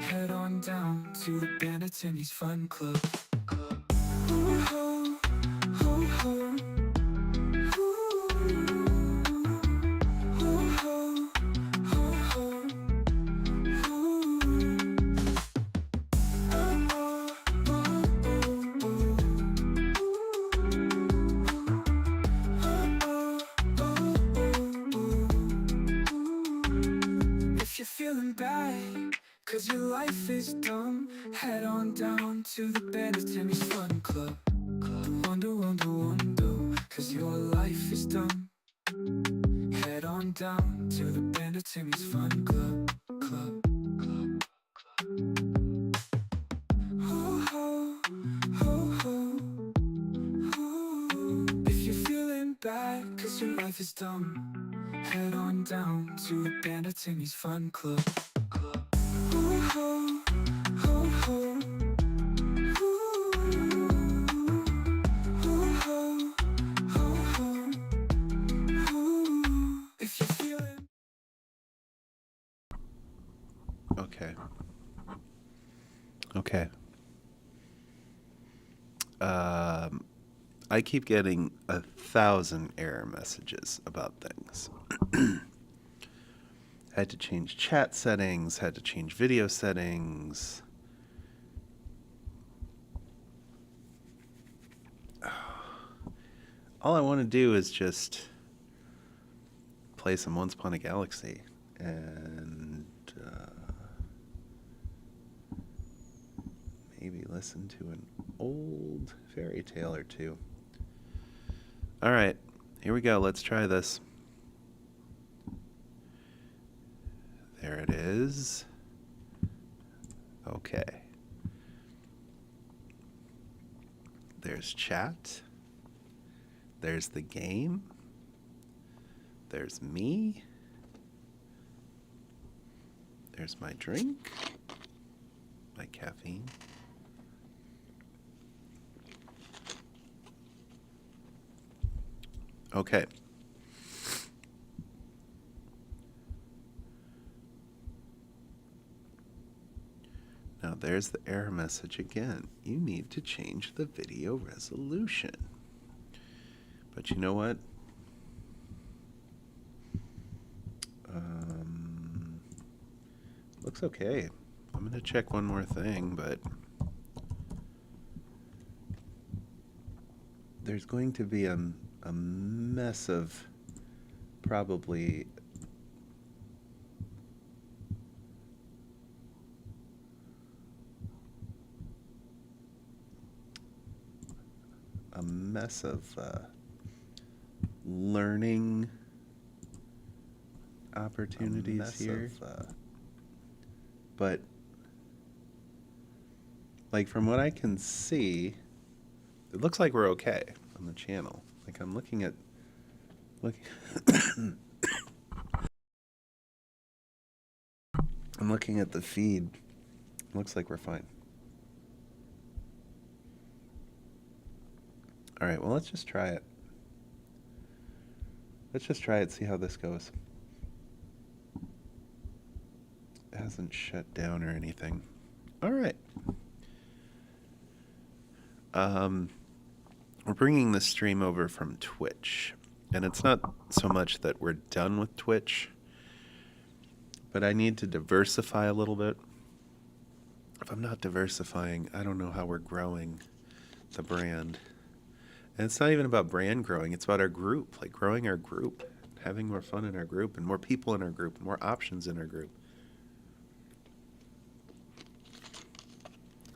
Head on down to the Bandit Timmy's Fun Club. Ooh, ho, ho, ho. If you're feeling bad, cause your life is dumb, head on down to the Bandit Timmy's Fun Club. Wonder, wonder, wonder, cause your life is dumb. Head on down to the Bandit Timmy's Fun Club. Ho, ho, ho, ho. If you're feeling bad, cause your life is dumb, head on down to the Bandit Timmy's Fun Club. Ho, ho, ho, ho. If you're feeling Okay. Okay. I keep getting 1,000 error messages about things. Had to change chat settings, had to change video settings. All I want to do is just play some Once Upon a Galaxy and maybe listen to an old fairy tale or two. All right, here we go. Let's try this. There it is. Okay. There's chat. There's the game. There's me. There's my drink. My caffeine. Okay. Now there's the error message again. You need to change the video resolution. But you know what? Looks okay. I'm going to check one more thing, but there's going to be a mess of probably learning opportunities here. But like from what I can see, it looks like we're okay on the channel. Like I'm looking at I'm looking at the feed. Looks like we're fine. All right, well, let's just try it. Let's just try it, see how this goes. It hasn't shut down or anything. All right. We're bringing this stream over from Twitch. And it's not so much that we're done with Twitch, but I need to diversify a little bit. If I'm not diversifying, I don't know how we're growing the brand. And it's not even about brand growing, it's about our group, like growing our group, having more fun in our group, and more people in our group, and more options in our group.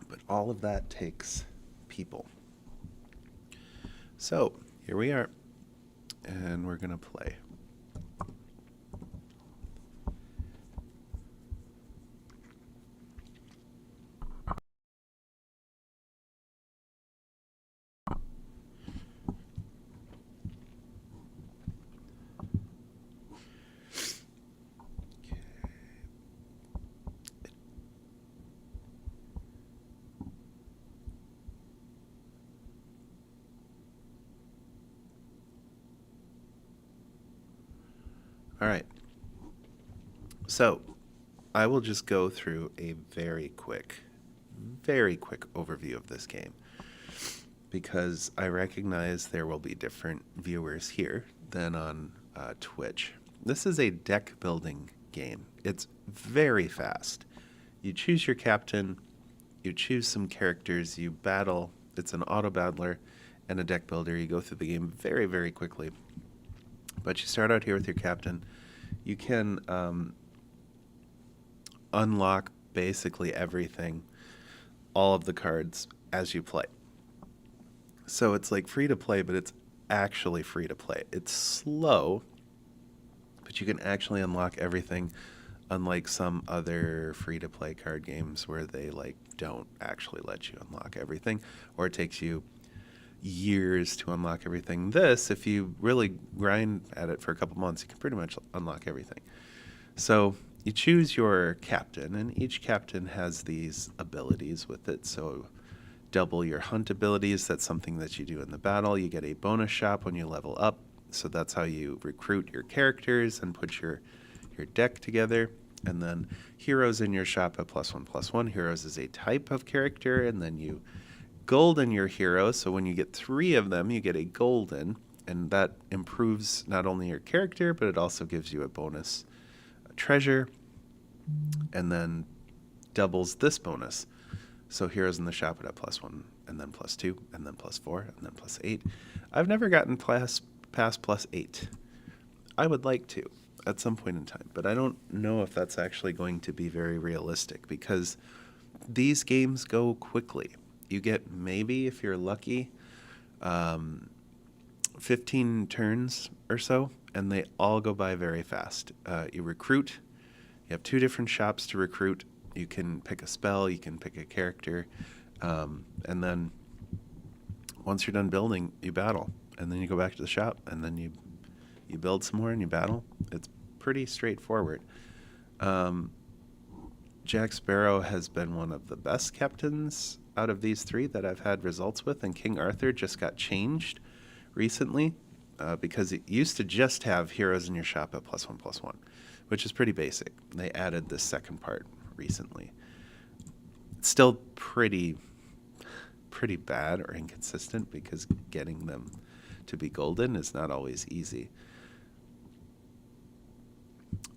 But all of that takes people. So, here we are, and we're gonna play. All right. So, I will just go through a very quick overview of this game because I recognize there will be different viewers here than on Twitch. This is a deck building game. It's very fast. You choose your captain, you choose some characters, you battle. It's an auto battler and a deck builder. You go through the game very, very quickly. But you start out here with your captain. You can unlock basically everything, all of the cards as you play. So it's like free to play, but it's actually free to play. It's slow, but you can actually unlock everything, unlike some other free to play card games where they like don't actually let you unlock everything, or it takes you years to unlock everything. This, if you really grind at it for a couple months, you can pretty much unlock everything. So you choose your captain, and each captain has these abilities with it. So double your hunt abilities, that's something that you do in the battle. You get a bonus shop when you level up, so that's how you recruit your characters and put your deck together. And then heroes in your shop at +1/+1. Heroes is a type of character, and then you golden your hero, so when you get 3 of them, you get a golden, and that improves not only your character, but it also gives you a bonus treasure, and then doubles this bonus. So heroes in the shop at +1, and then +2, and then +4, and then +8. I've never gotten past +8. I would like to at some point in time, but I don't know if that's actually going to be very realistic because these games go quickly. You get maybe, if you're lucky, 15 turns or so, and they all go by very fast. You recruit. You have 2 different shops to recruit. You can pick a spell. You can pick a character. And then once you're done building, you battle. And then you go back to the shop, and then you build some more and you battle. It's pretty straightforward. Jack Sparrow has been one of the best captains out of these 3 that I've had results with, and King Arthur just got changed recently because it used to just have heroes in your shop at +1/+1, which is pretty basic. They added this second part recently. It's still pretty bad or inconsistent because getting them to be golden is not always easy.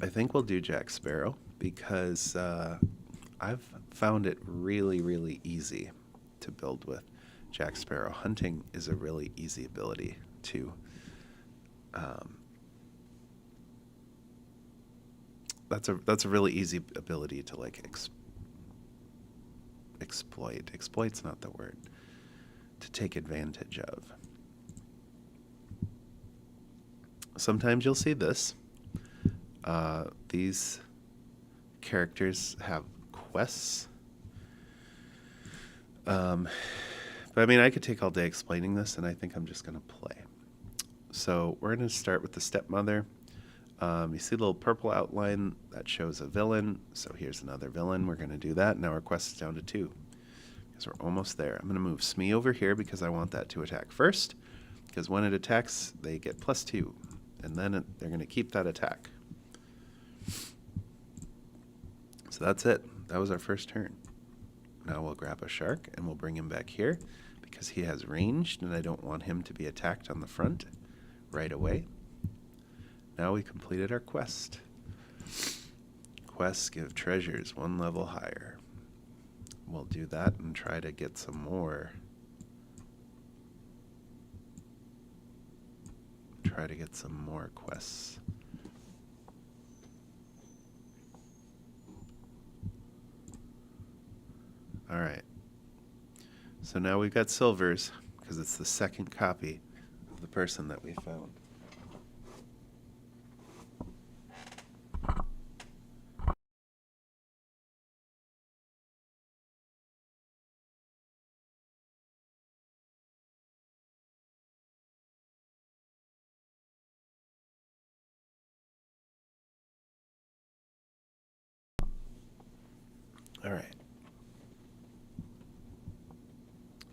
I think we'll do Jack Sparrow because I've found it really, really easy to build with Jack Sparrow. Hunting is a really easy ability to that's a really easy ability to like exploit. Exploit's not the word. To take advantage of. Sometimes you'll see this. These characters have quests. But I mean, I could take all day explaining this, and I think I'm just going to play. So we're going to start with the stepmother. You see a little purple outline that shows a villain. So here's another villain. We're going to do that. Now our quest is down to 2 because we're almost there. I'm going to move Smee over here because I want that to attack first, because when it attacks, they get +2, and then they're going to keep that attack. So that's it. That was our first turn. Now we'll grab a shark and we'll bring him back here because he has ranged and I don't want him to be attacked on the front right away. Now we completed our quest. Quests give treasures 1 level higher. We'll do that and try to get some more. Try to get some more quests. All right. So now we've got silvers because it's the second copy of the person that we found. All right.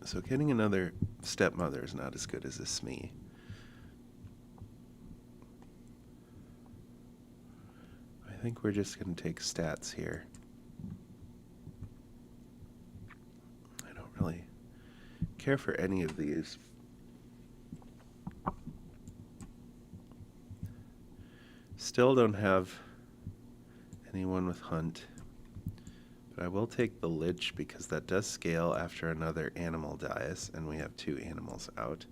So getting another stepmother is not as good as a Smee. think we're just going to take stats here. I don't really care for any of these. Still don't have anyone with hunt, but I will take the lich because that does scale after another animal dies, and we have 2 animals out.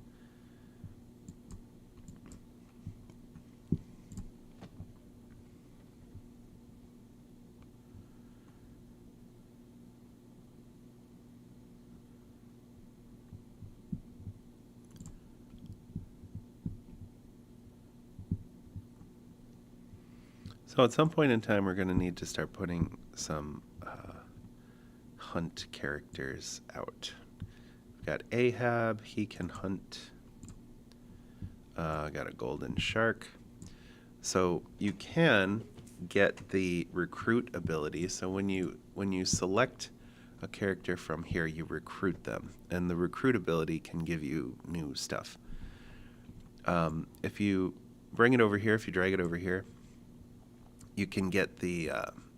So at some point in time, we're going to need to start putting some hunt characters out. We've got Ahab, he can hunt. Got a golden shark. So you can get the recruit ability. So when you select a character from here, you recruit them, and the recruit ability can give you new stuff. If you bring it over here, if you drag it over here, you can get the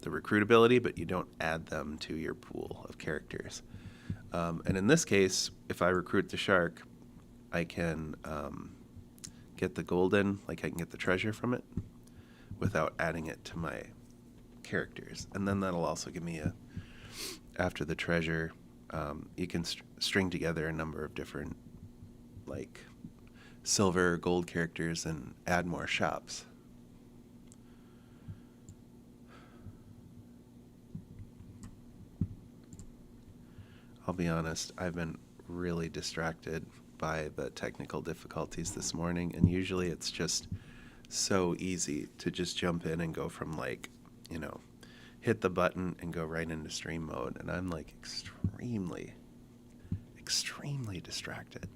recruit ability, but you don't add them to your pool of characters. And in this case, if I recruit the shark, I can get the golden, like I can get the treasure from it without adding it to my characters. And then that'll also give me after the treasure, you can string together a number of different like silver or gold characters and add more shops. I'll be honest, I've been really distracted by the technical difficulties this morning, and usually it's just so easy to just jump in and go from like, you know, hit the button and go right into stream mode, and I'm like extremely distracted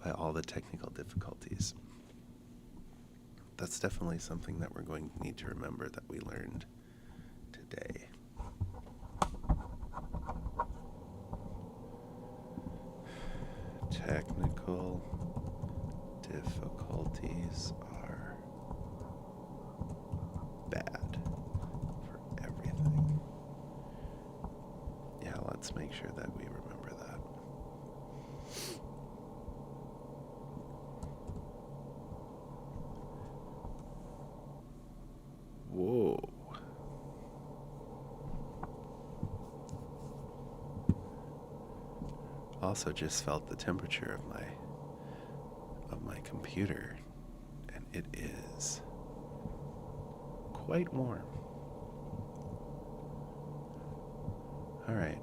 by all the technical difficulties. That's definitely something that we're going to need to remember that we learned today. Technical difficulties are bad for everything. Yeah, let's make sure that we remember that. Whoa. Also just felt the temperature of my computer, and it is quite warm. All right.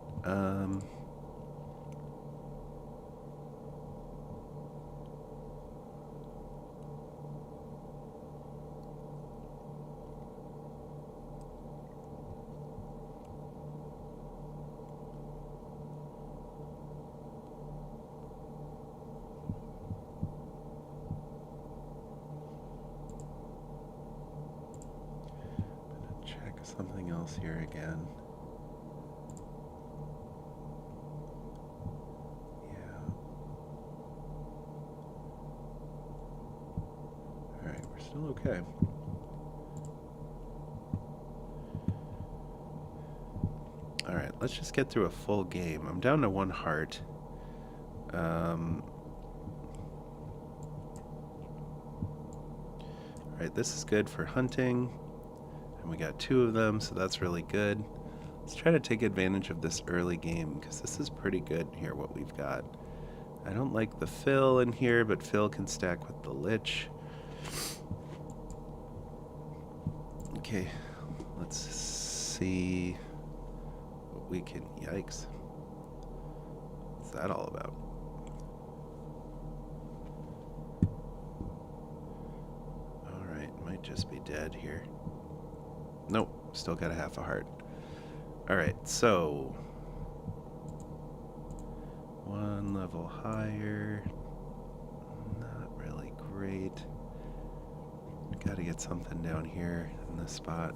Something else here again. Yeah. All right, we're still okay. All right, let's just get through a full game. I'm down to 1 heart. All right, this is good for hunting. And we got 2 of them, so that's really good. Let's try to take advantage of this early game, because this is pretty good here, what we've got. I don't like the Phil in here, but Phil can stack with the Lich. Okay, let's see what we can... Yikes. What's that all about? Alright, might just be dead here. Nope, still got a half a heart. Alright, so 1 level higher. Not really great. Gotta get something down here in this spot.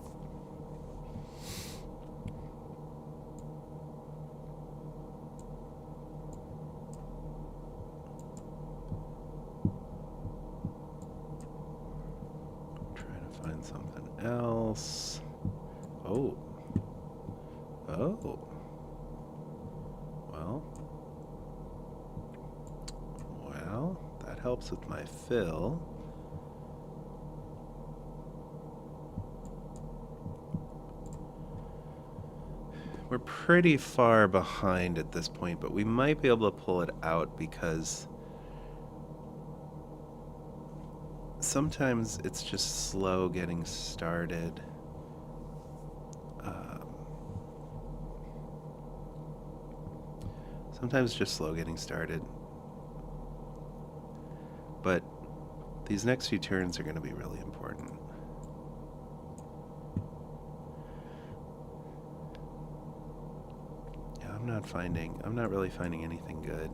Trying to find something else. Oh. Oh. Well, that helps with my fill. We're pretty far behind at this point, but we might be able to pull it out because sometimes it's just slow getting started. Sometimes just slow getting started. But these next few turns are going to be really important. Yeah, I'm not really finding anything good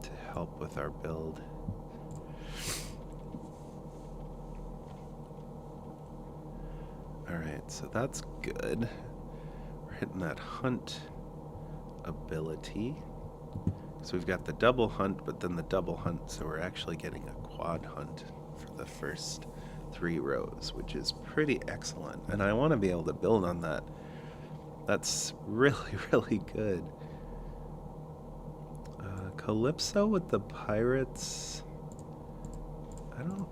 to help with our build. Alright, so that's good. We're hitting that hunt ability. So we've got the double hunt, but then the double hunt, so we're actually getting a quad hunt for the first 3 rows, which is pretty excellent. And I want to be able to build on that. That's really, really good. Calypso with the pirates. I don't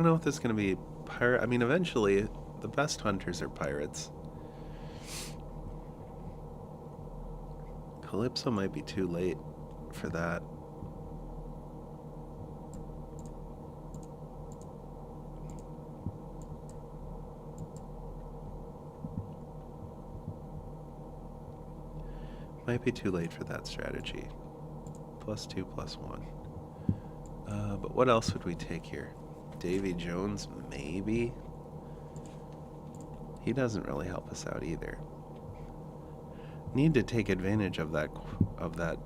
know if this is going to be pirate. I mean, eventually, the best hunters are pirates. Calypso might be too late for that. Might be too late for that strategy. +2, +1. But what else would we take here? Davy Jones, maybe? He doesn't really help us out either. Need to take advantage of that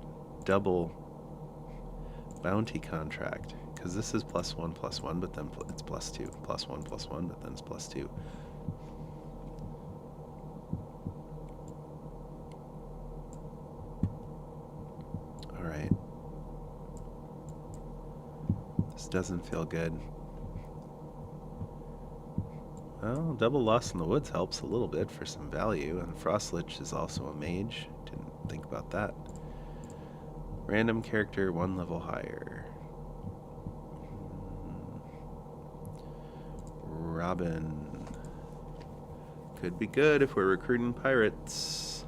double bounty contract, because this is +1, +1, but then it's +2, +1, +1, but then it's +2. All right. This doesn't feel good. Well, double Lost in the Woods helps a little bit for some value, and Frostlich is also a mage. Didn't think about that. Random character 1 level higher. Robin. Could be good if we're recruiting pirates.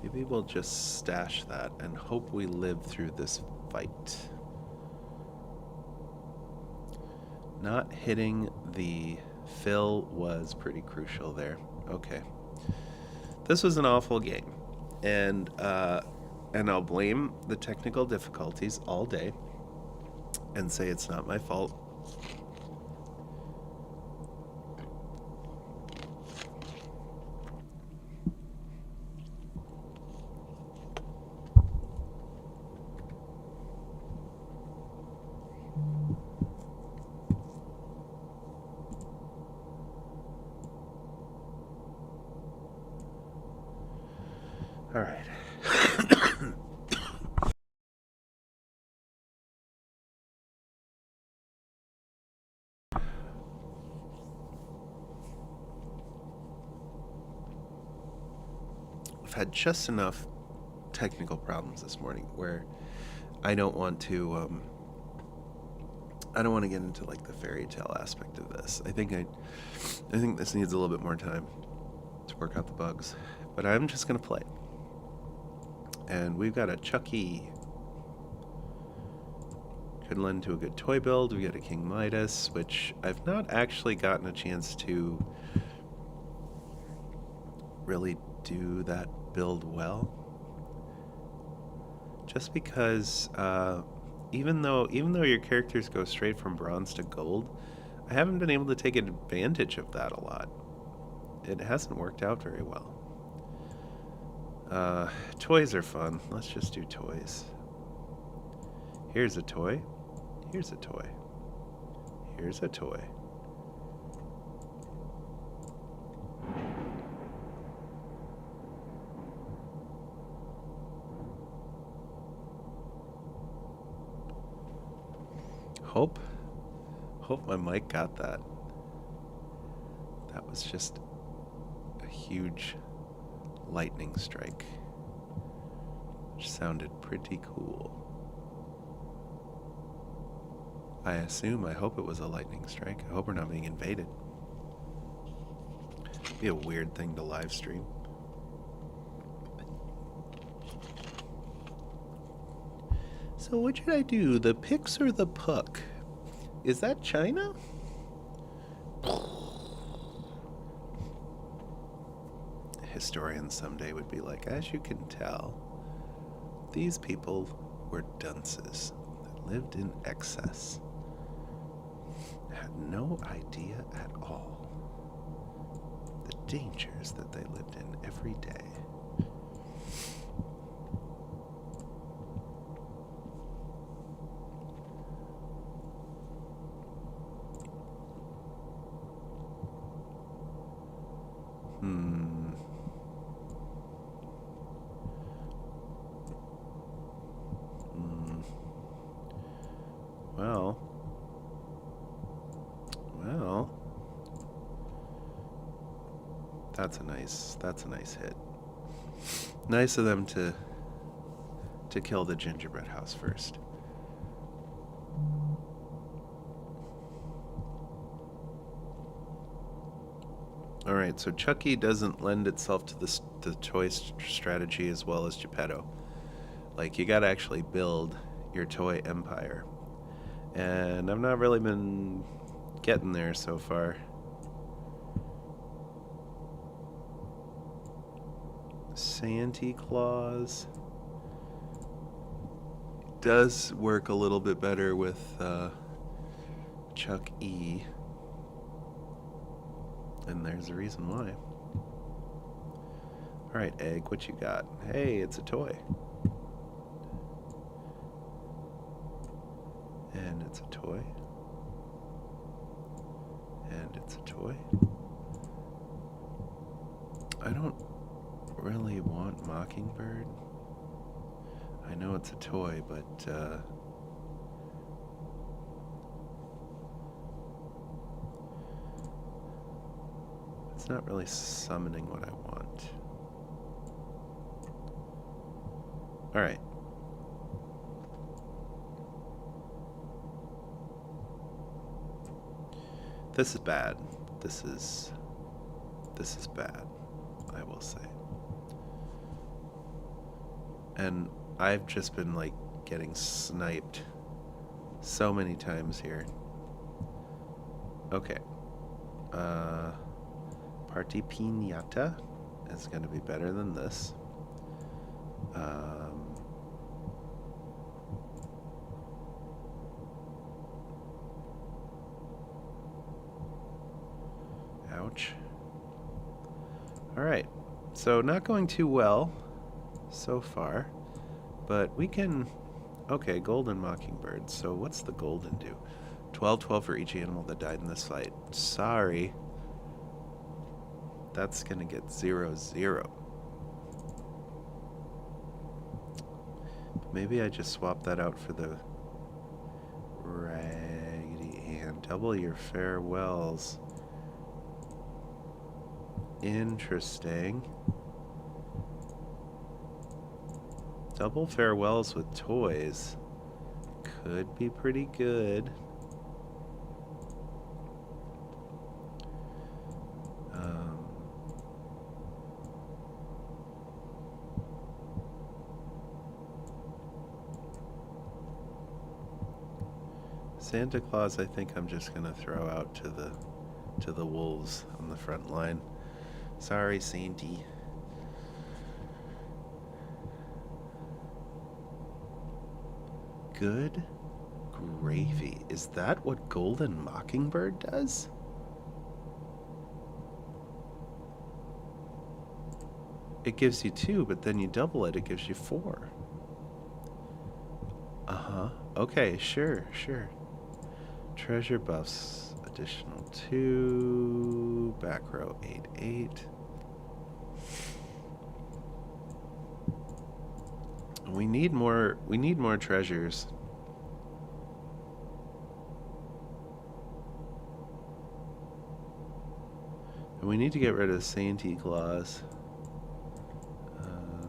Maybe we'll just stash that and hope we live through this fight. Not hitting the fill was pretty crucial there. Okay. This was an awful game. And I'll blame the technical difficulties all day and say it's not my fault. All right. I've had just enough technical problems this morning where I don't want to get into like the fairy tale aspect of this. I think this needs a little bit more time to work out the bugs, but I'm just gonna play. And we've got a Chucky. Could lend to a good toy build. We got a King Midas, which I've not actually gotten a chance to really do that build well. Just because even though your characters go straight from bronze to gold, I haven't been able to take advantage of that a lot. It hasn't worked out very well. Toys are fun. Let's just do toys. Here's a toy. Here's a toy. Here's a toy. Hope my mic got that. That was just a huge lightning strike. Which sounded pretty cool. I hope it was a lightning strike. I hope we're not being invaded. It'd be a weird thing to live stream. So what should I do? The Pix or the Puck? Is that China? Historians someday would be like, as you can tell, these people were dunces that lived in excess. Had no idea at all the dangers that they lived in every day. Well, that's a nice hit. Nice of them to kill the gingerbread house first. All right, so Chucky doesn't lend itself to the toy strategy as well as Geppetto. Like, you gotta actually build your toy empire. And I've not really been getting there so far. Santa Claus does work a little bit better with Chuck E. And there's a reason why. Alright, Egg, what you got? Hey, it's a toy. And it's a toy. And it's a toy. I don't really want Mockingbird. I know it's a toy, but it's not really summoning what I want. Alright. This is bad. This is bad, I will say. And I've just been like getting sniped so many times here. Okay. Party Piñata is going to be better than this. Ouch. Alright, so not going too well so far, but we can... Okay, Golden Mockingbird. So what's the golden do? 12/12 for each animal that died in this fight. Sorry. That's gonna get 0/0. Maybe I just swap that out for the Raggedy Ann. Double your farewells. Interesting. Double farewells with toys could be pretty good. Santa Claus, I think I'm just gonna throw out to the wolves on the front line. Sorry, Santy. Good gravy. Is that what Golden Mockingbird does? It gives you 2, but then you double it, it gives you 4. Uh-huh. Okay, sure. Treasure buffs, additional 2, back row 8/8. We need more treasures. And we need to get rid of Santee Claus.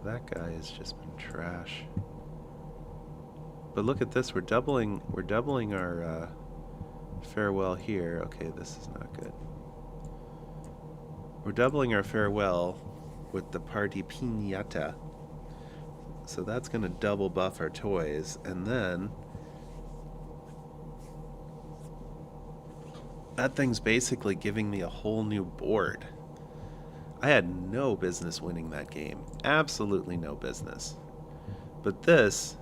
That guy has just been trash. But look at this, we're doubling our farewell here. Okay, this is not good. We're doubling our farewell with the party piñata. So that's gonna double buff our toys, and then that thing's basically giving me a whole new board. I had no business winning that game. Absolutely no business. But this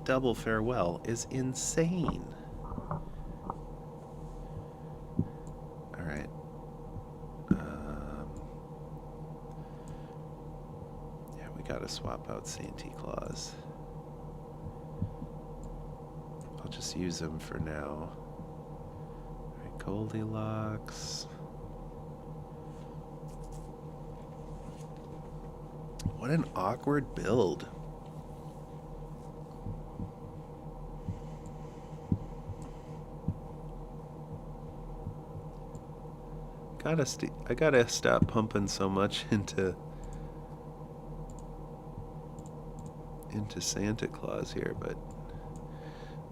double farewell is insane. Alright. Yeah, we gotta swap out Santee Claus. I'll just use him for now. Alright, Goldilocks. What an awkward build. I gotta stop pumping so much into Santa Claus here, but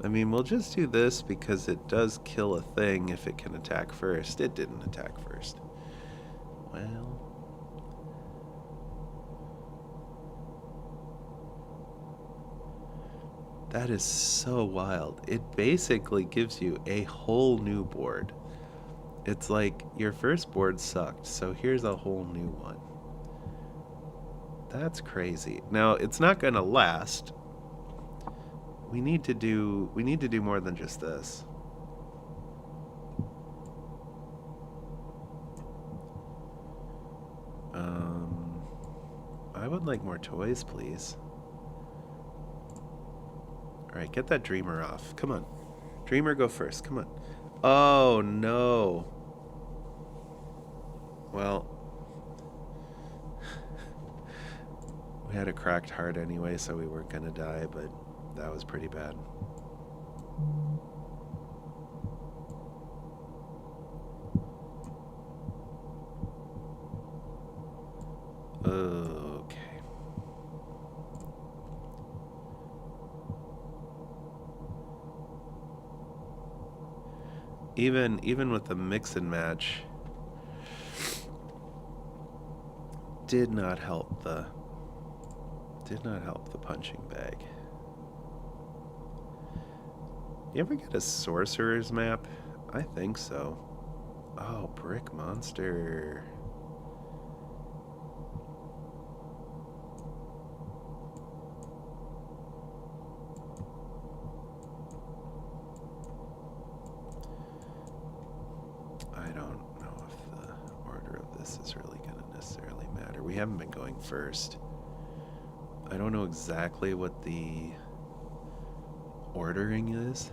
I mean, we'll just do this because it does kill a thing if it can attack first. It didn't attack first. Well, that is so wild. It basically gives you a whole new board. It's like your first board sucked, so here's a whole new one. That's crazy. Now, it's not going to last. We need to do more than just this. I would like more toys, please. Alright, get that Dreamer off. Come on. Dreamer, go first. Come on. Oh, no. Well, we had a cracked heart anyway, so we weren't going to die, but that was pretty bad. Okay. Even with the mix and match, did not help the punching bag. You ever get a sorcerer's map? I think so. Oh, Brick Monster. I don't know if the order of this is really going to necessarily matter. We haven't been going first. I don't know exactly what the ordering is.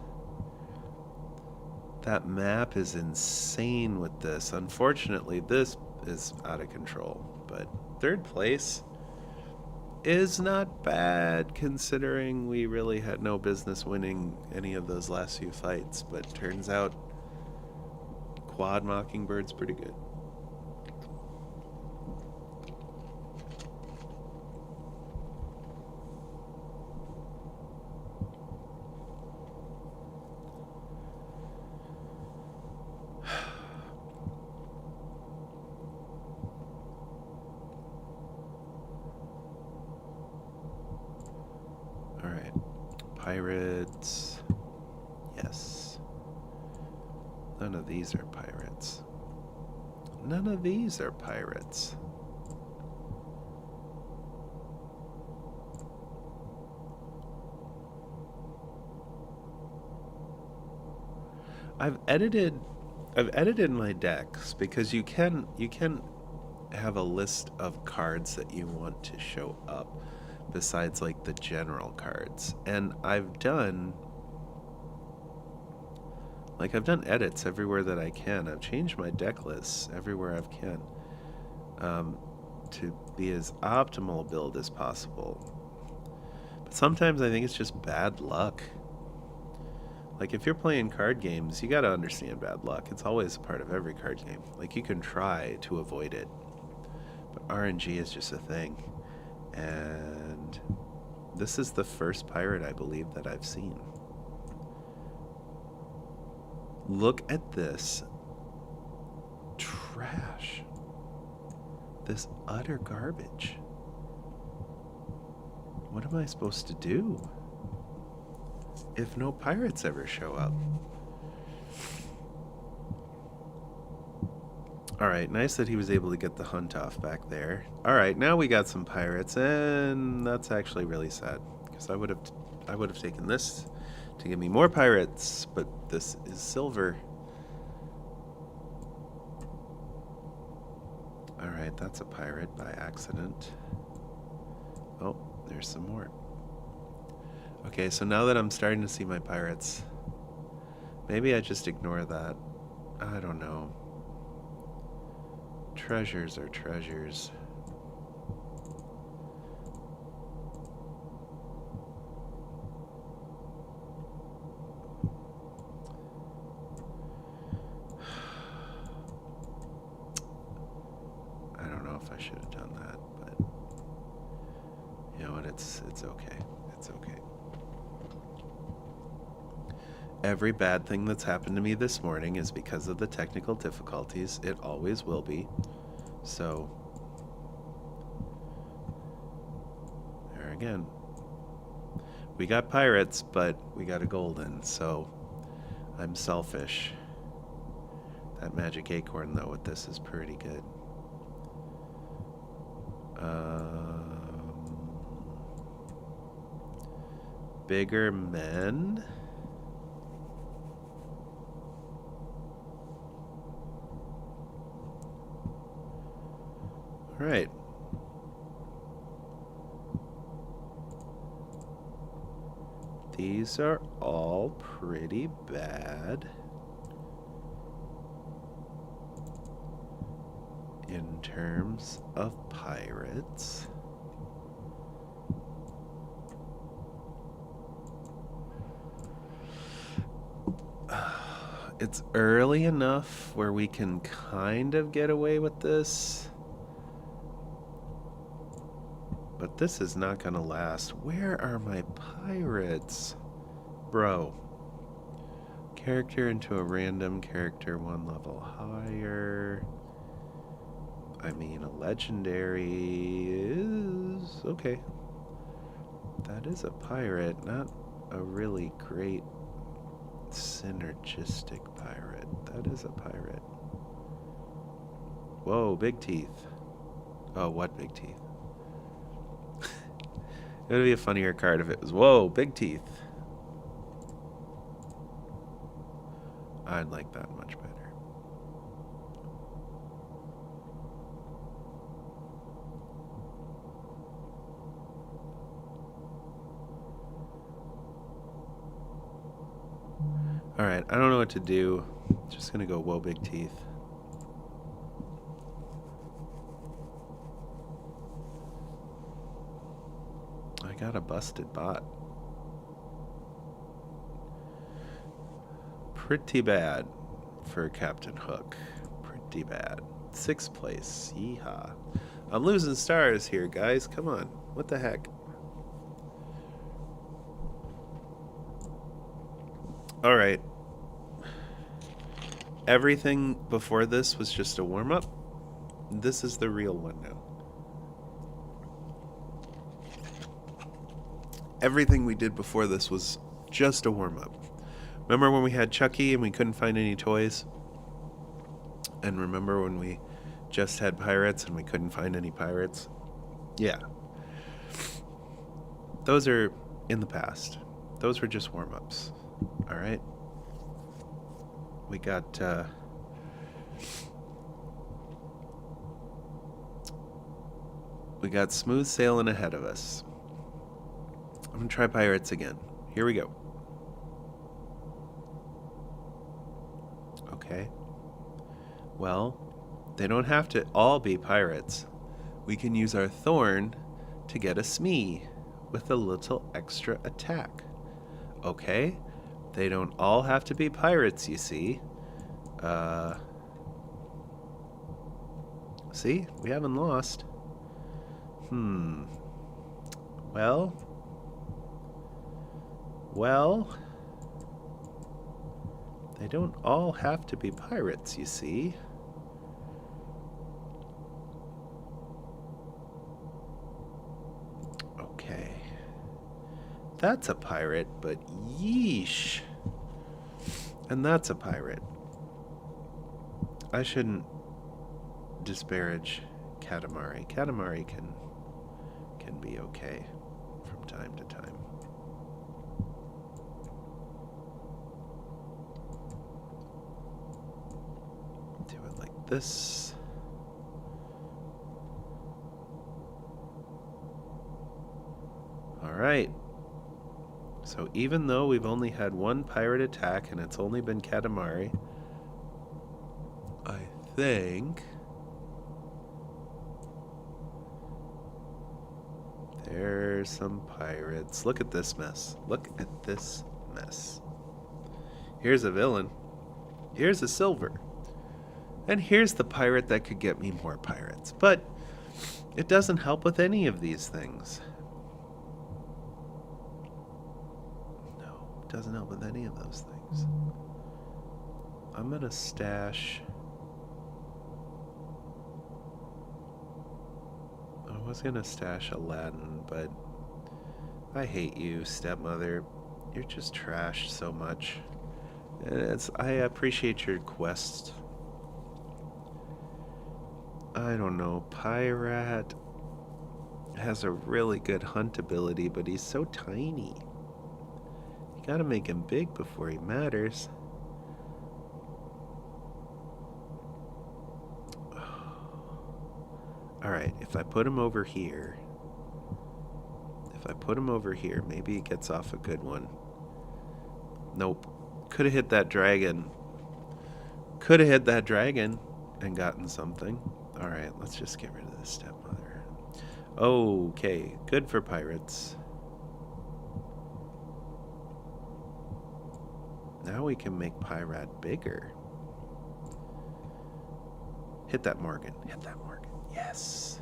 That map is insane with this. Unfortunately, this is out of control. But third place is not bad, considering we really had no business winning any of those last few fights. But turns out Quad Mockingbird's pretty good. Pirates. Yes. None of these are pirates. None of these are pirates. I've edited my decks because you can have a list of cards that you want to show up besides like the general cards, and I've done edits everywhere that I can. I've changed my deck lists everywhere I can to be as optimal a build as possible. But sometimes I think it's just bad luck. Like, if you're playing card games, you gotta understand bad luck. It's always a part of every card game. Like, you can try to avoid it, but RNG is just a thing. And this is the first pirate, I believe, that I've seen. Look at this trash. This utter garbage. What am I supposed to do if no pirates ever show up? Alright, nice that he was able to get the hunt off back there. Alright, now we got some pirates, and that's actually really sad, because I would have taken this to give me more pirates, but this is silver. Alright, that's a pirate by accident. Oh, there's some more. Okay, so now that I'm starting to see my pirates, maybe I just ignore that. I don't know. Treasures are treasures. I don't know if I should have done that, but you know what, it's okay. It's okay. Every bad thing that's happened to me this morning is because of the technical difficulties. It always will be. So, there again. We got pirates, but we got a golden, so I'm selfish. That magic acorn, though, with this is pretty good. Bigger men? Right. These are all pretty bad in terms of pirates. It's early enough where we can kind of get away with this. But this is not gonna last. Where are my pirates? Bro. Character into a random character 1 level higher. I mean, a legendary is okay. That is a pirate, not a really great synergistic pirate. That is a pirate. Whoa, big teeth. Oh, what big teeth? It would be a funnier card if it was, whoa, big teeth. I'd like that much better. Alright, I don't know what to do. Just gonna go, whoa, big teeth. I got a busted bot. Pretty bad for Captain Hook. Pretty bad. 6th place. Yeehaw. I'm losing stars here, guys. Come on. What the heck? Alright. Everything before this was just a warm-up. This is the real one now. Everything we did before this was just a warm-up. Remember when we had Chucky and we couldn't find any toys? And remember when we just had pirates and we couldn't find any pirates? Yeah. Those are in the past. Those were just warm-ups. Alright? We got, we got smooth sailing ahead of us. I'm gonna try pirates again. Here we go. Okay. Well, they don't have to all be pirates. We can use our thorn to get a Smee with a little extra attack. Okay? They don't all have to be pirates, you see. See? We haven't lost. Well. They don't all have to be pirates, you see. Okay. That's a pirate, but yeesh. And that's a pirate. I shouldn't disparage Katamari. Katamari can be okay from time to time. Do it like this. All right. So even though we've only had one pirate attack and it's only been Katamari, I think there's some pirates. Look at this mess. Look at this mess. Here's a villain. Here's a silver. And here's the pirate that could get me more pirates. But it doesn't help with any of these things. No, it doesn't help with any of those things. I'm gonna stash... I was gonna stash Aladdin, but I hate you, stepmother. You're just trash so much. I appreciate your quest. I don't know. Pyrat has a really good hunt ability, but he's so tiny. You gotta make him big before he matters. Alright, if I put him over here... maybe he gets off a good one. Nope. Could have hit that dragon. And gotten something. Alright, let's just get rid of this stepmother. Okay, good for pirates. Now we can make Pyrat bigger. Hit that Morgan. Yes.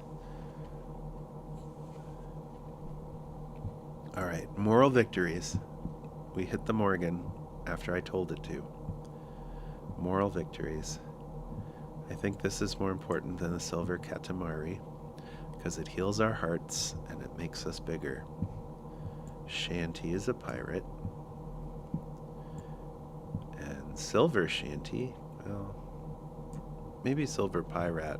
Alright, moral victories. We hit the Morgan after I told it to. Moral victories. I think this is more important than the silver Katamari because it heals our hearts and it makes us bigger. Shanty is a pirate. And silver Shanty, well, maybe silver Pyrat.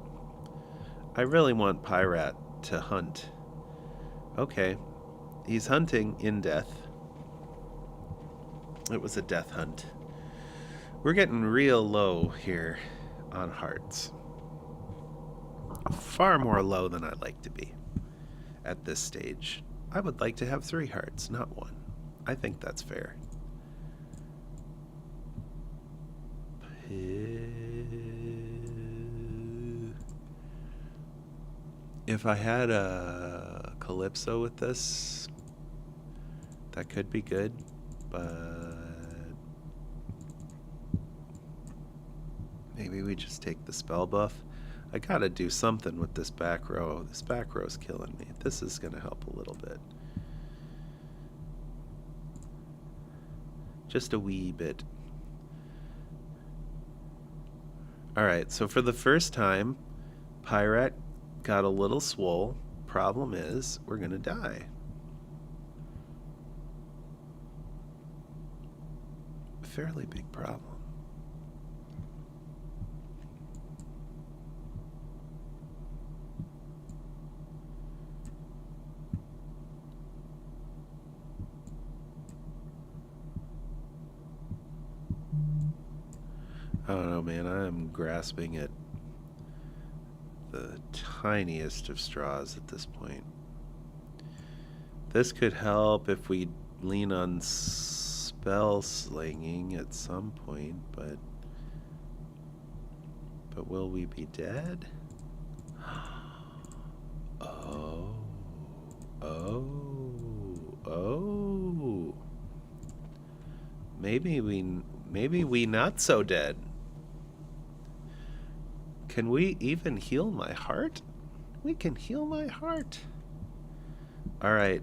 I really want Pyrat to hunt. Okay, he's hunting in death. It was a death hunt. We're getting real low here on hearts. Far more low than I'd like to be at this stage. I would like to have 3 hearts, not 1. I think that's fair. If I had a Calypso with this, that could be good, but maybe we just take the spell buff. I gotta do something with this back row. This back row's killing me. This is gonna help a little bit. Just a wee bit. Alright, so for the first time, Pyrat got a little swole. Problem is, we're gonna die. Fairly big problem. I don't know, man. I am grasping at the tiniest of straws at this point. This could help if we lean on spell slinging at some point, but will we be dead? maybe we not so dead. Can we even heal my heart? We can heal my heart. All right.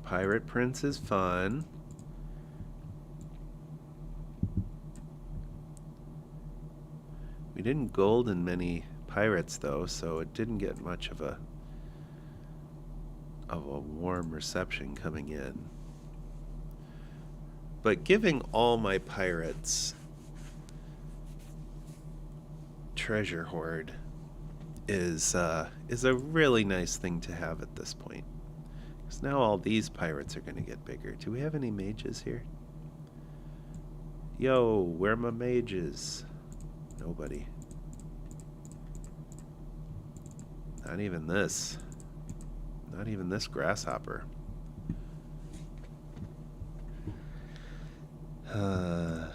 Pirate Prince is fun. We didn't golden many pirates though, so it didn't get much of a warm reception coming in. But giving all my pirates treasure hoard is a really nice thing to have at this point. Because now all these pirates are going to get bigger. Do we have any mages here? Yo, where are my mages? Nobody. Not even this. Not even this grasshopper. A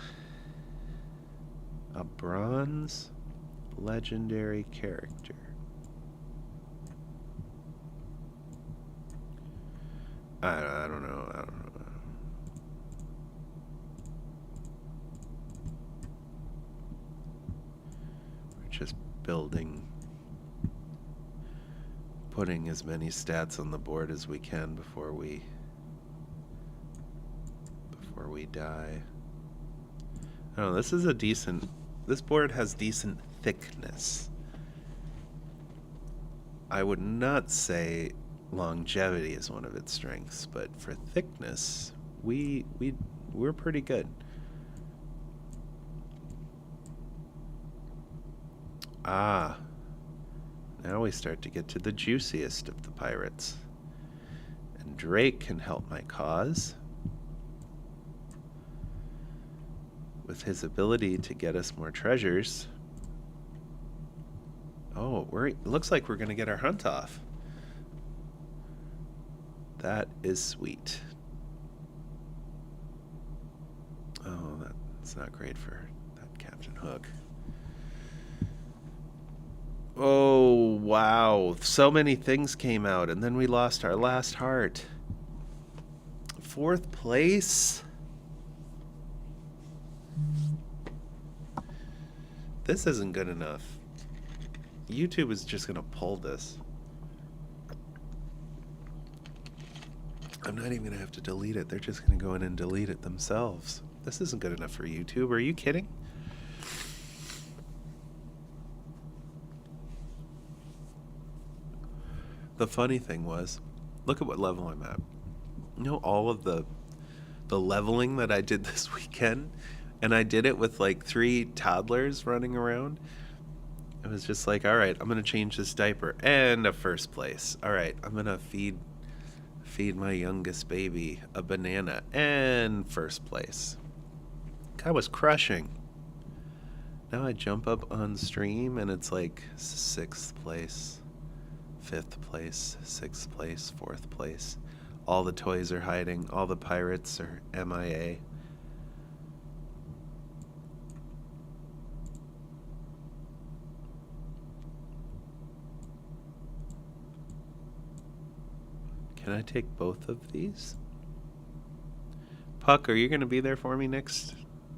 bronze legendary character. I don't know. We're just building, putting as many stats on the board as we can before we die. I don't know, this board has decent thickness. I would not say longevity is one of its strengths, but for thickness, we're pretty good. Ah, now we start to get to the juiciest of the pirates. And Drake can help my cause with his ability to get us more treasures. Oh, it looks like we're going to get our hunt off. That is sweet. Oh, that's not great for that Captain Hook. Oh, wow. So many things came out, and then we lost our last heart. 4th place? This isn't good enough. YouTube is just going to pull this. I'm not even going to have to delete it. They're just going to go in and delete it themselves. This isn't good enough for YouTube. Are you kidding? The funny thing was, look at what level I'm at. You know, all of the leveling that I did this weekend, and I did it with like 3 toddlers running around. It was just like, all right, I'm going to change this diaper and a 1st place. All right, I'm going to feed my youngest baby a banana and 1st place. I was crushing. Now I jump up on stream and it's like 6th place, 5th place, 6th place, 4th place. All the toys are hiding. All the pirates are MIA. Can I take both of these? Puck, are you going to be there for me next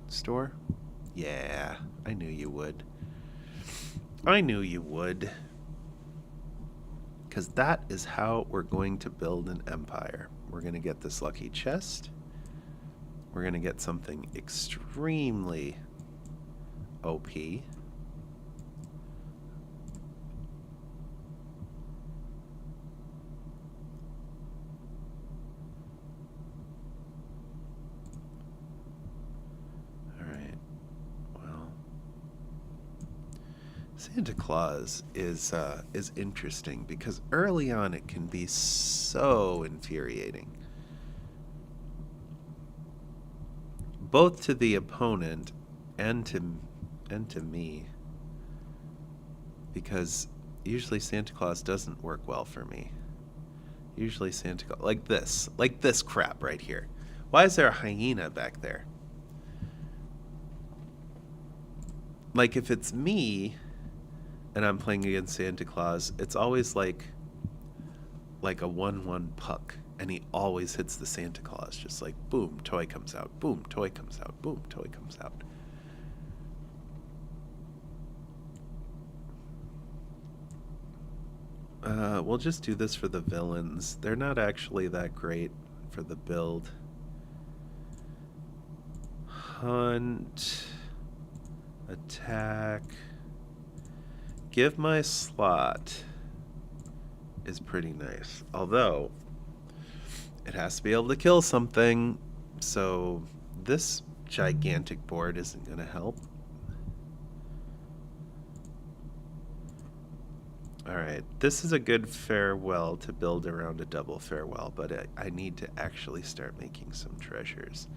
store? Yeah, I knew you would. I knew you would. Because that is how we're going to build an empire. We're going to get this lucky chest. We're going to get something extremely OP. Santa Claus is interesting because early on it can be so infuriating, both to the opponent and to me, because usually Santa Claus doesn't work well for me. Usually Santa Claus like this crap right here. Why is there a hyena back there? Like if it's me and I'm playing against Santa Claus, it's always like a 1-1 puck. And he always hits the Santa Claus, just like boom, toy comes out, boom, toy comes out, boom, toy comes out. We'll just do this for the villains. They're not actually that great for the build. Hunt. Attack. Give my slot is pretty nice. Although, it has to be able to kill something. So, this gigantic board isn't going to help. Alright, this is a good farewell to build around a double farewell, but I need to actually start making some treasures.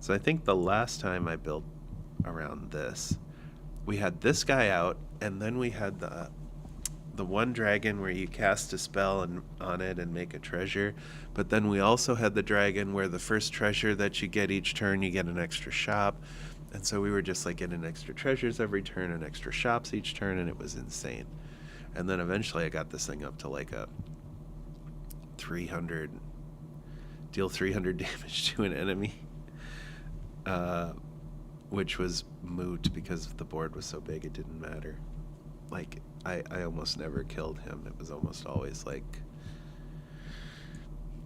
So I think the last time I built around this, we had this guy out, and then we had the one dragon where you cast a spell on it and make a treasure, but then we also had the dragon where the first treasure that you get each turn, you get an extra shop, and so we were just like getting extra treasures every turn and extra shops each turn, and it was insane. And then eventually I got this thing up to like a 300, deal 300 damage to an enemy, which was moot because the board was so big it didn't matter. Like, I almost never killed him. It was almost always like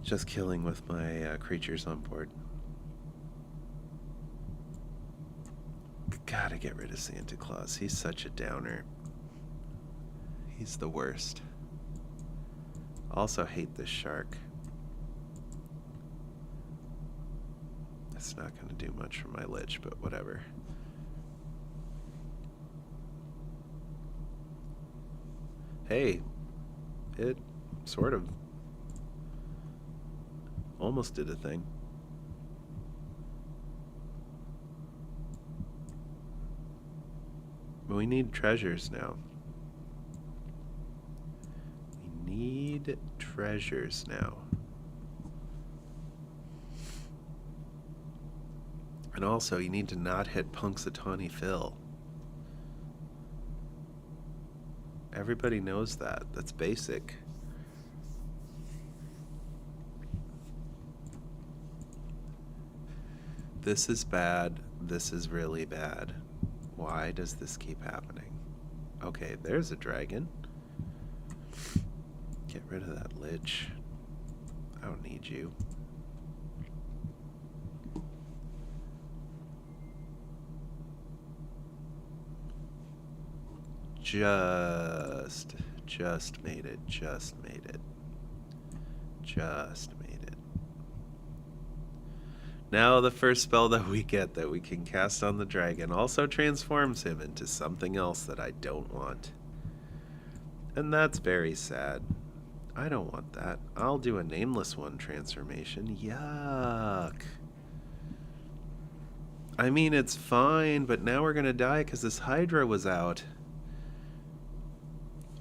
just killing with my creatures on board. Gotta get rid of Santa Claus. He's such a downer. He's the worst. Also hate this shark. It's not going to do much for my lich, but whatever. Hey, it sort of almost did a thing. But we need treasures now. Need treasures now. And also, you need to not hit Punxsutawney Phil. Everybody knows that. That's basic. This is bad. This is really bad. Why does this keep happening? Okay, there's a dragon. Get rid of that lich. I don't need you. Just made it. Just made it. Just made it. Now the first spell that we get that we can cast on the dragon also transforms him into something else that I don't want. And that's very sad. I don't want that. I'll do a nameless one transformation. Yuck. I mean, it's fine, but now we're gonna die because this Hydra was out.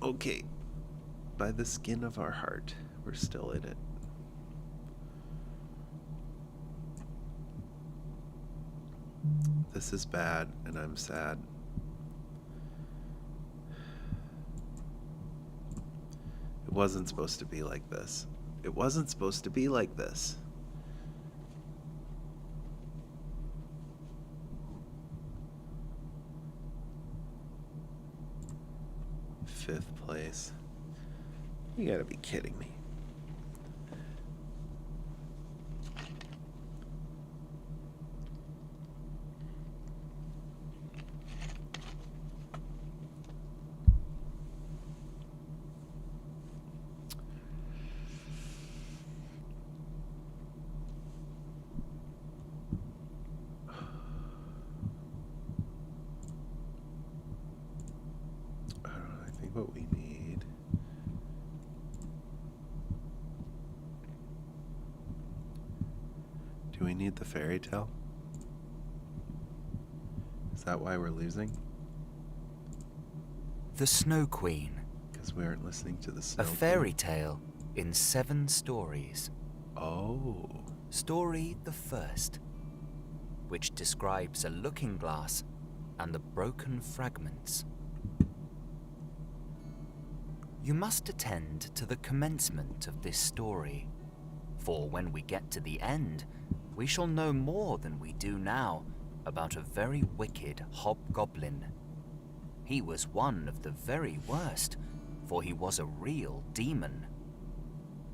Okay. By the skin of our heart, we're still in it. This is bad, and I'm sad. It wasn't supposed to be like this. It wasn't supposed to be like this. Fifth place. You gotta be kidding me. What we need. Do we need the fairy tale? Is that why we're losing? The Snow Queen. Because we aren't listening to the Snow A Queen. fairy tale in 7 stories. Oh. Story the first, which describes a looking glass and the broken fragments. You must attend to the commencement of this story. For when we get to the end, we shall know more than we do now about a very wicked hobgoblin. He was one of the very worst, for he was a real demon.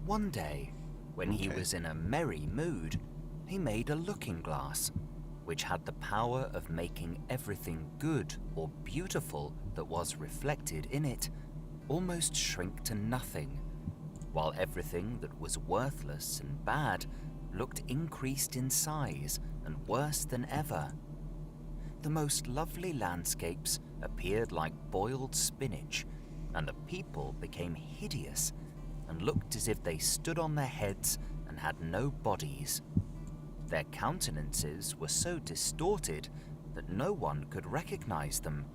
One day, when he Okay. was in a merry mood, he made a looking glass, which had the power of making everything good or beautiful that was reflected in it almost shrink to nothing, while everything that was worthless and bad looked increased in size and worse than ever. The most lovely landscapes appeared like boiled spinach, and the people became hideous and looked as if they stood on their heads and had no bodies. Their countenances were so distorted that no one could recognize them,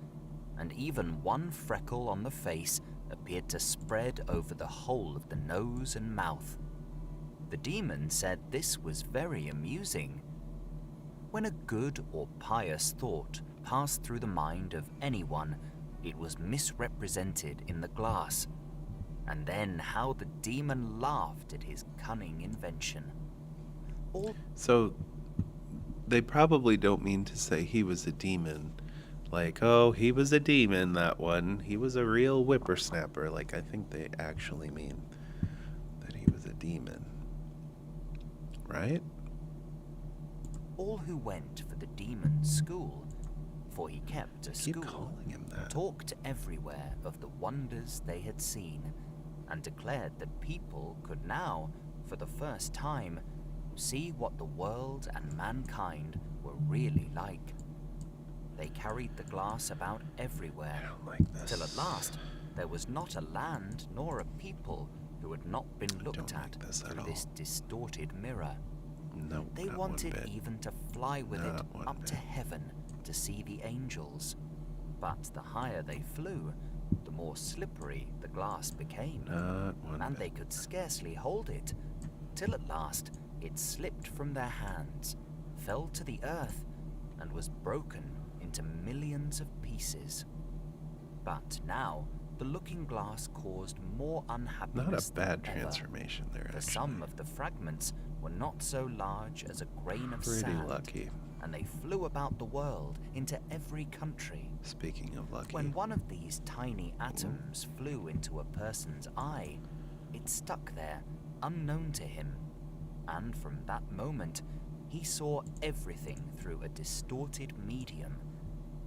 and even one freckle on the face appeared to spread over the whole of the nose and mouth. The demon said this was very amusing. When a good or pious thought passed through the mind of anyone, it was misrepresented in the glass. And then how the demon laughed at his cunning invention. All So they probably don't mean to say he was a demon. Like, oh, he was a demon, that one. He was a real whippersnapper. Like, I think they actually mean that he was a demon. Right? all who went for the demon's school, for he kept a Keep school, calling him that. talked everywhere of the wonders they had seen, and declared that people could now, for the first time, see what the world and mankind were really like. They carried the glass about everywhere, I don't like this. till at last there was not a land nor a people who had not been looked Don't at like this at through all. this distorted mirror. No, They not one wanted bit. even to fly with it Not one up to bit. heaven to see the angels. But the higher they flew, the more slippery the glass became, Not one and bit. they could scarcely hold it, till at last it slipped from their hands, fell to the earth, and was broken into millions of pieces. But now the looking glass caused more unhappiness Not a bad than ever. transformation there, For actually. some of the fragments were not so large as a grain of Pretty sand, lucky. and they flew about the world into every country. Speaking of lucky. When one of these tiny atoms flew into a person's eye, it stuck there, unknown to him, and from that moment he saw everything through a distorted medium,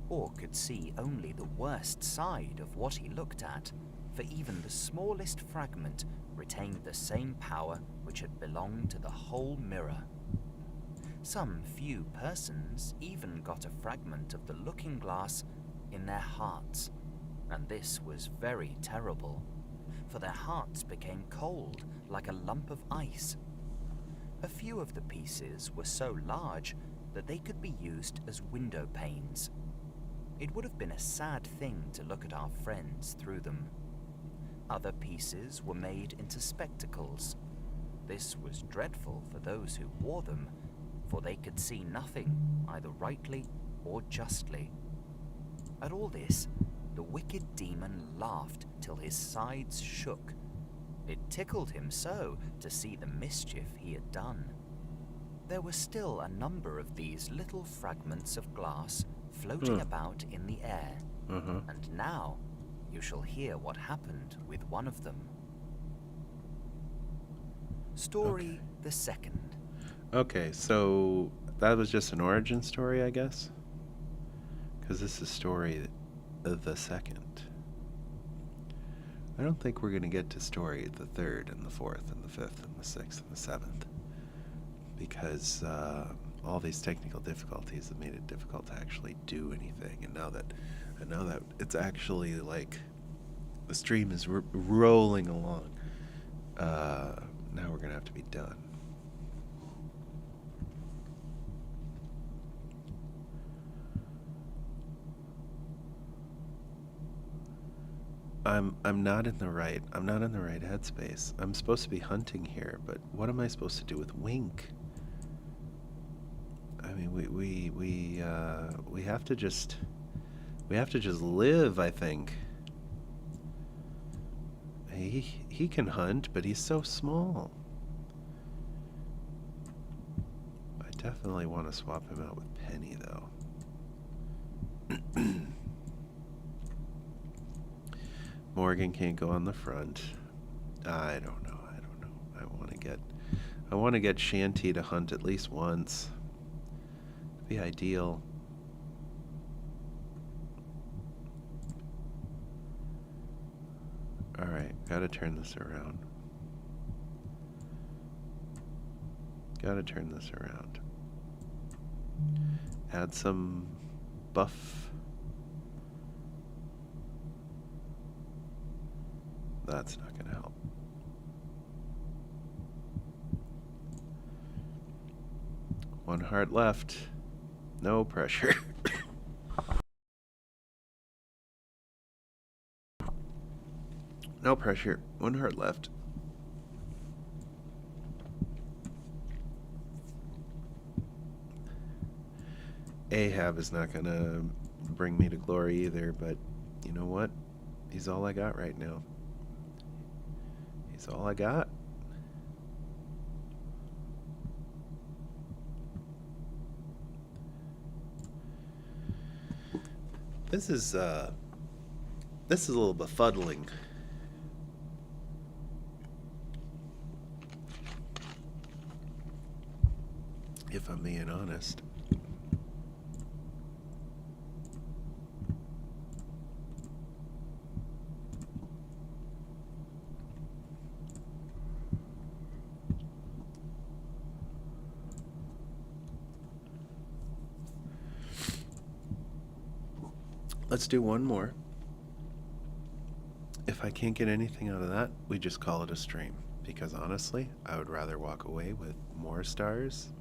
or could see only the worst side of what he looked at, for even the smallest fragment retained the same power which had belonged to the whole mirror. Some few persons even got a fragment of the looking glass in their hearts, and this was very terrible, for their hearts became cold like a lump of ice. A few of the pieces were so large that they could be used as window panes. It would have been a sad thing to look at our friends through them. Other pieces were made into spectacles. This was dreadful for those who wore them, for they could see nothing, either rightly or justly. At all this, the wicked demon laughed till his sides shook. It tickled him so to see the mischief he had done. There were still a number of these little fragments of glass floating about in the air, and now you shall hear what happened with one of them. Story the second. Okay, so that was just an origin story, I guess? Because this is story the second. I don't think we're going to get to story the third and the fourth and the fifth and the sixth and the seventh. Because all these technical difficulties have made it difficult to actually do anything. And now that it's actually like the stream is rolling along, now we're going to have to be done. I'm not in the right headspace. I'm supposed to be hunting here, but what am I supposed to do with Wink? I mean, we have to just live, I think. He can hunt, but he's so small. Definitely want to swap him out with Penny, though. Morgan can't go on the front. I don't know. I want to get Shanty to hunt at least once. It'd be ideal. All right, gotta turn this around. Gotta turn this around. Add some buff. That's not gonna help. One heart left. No pressure. No pressure. One heart left. Ahab is not gonna bring me to glory either, but you know what? He's all I got right now. He's all I got. This is a little befuddling. If I'm being honest. Let's do one more. If I can't get anything out of that, we just call it a stream. Because honestly, I would rather walk away with more stars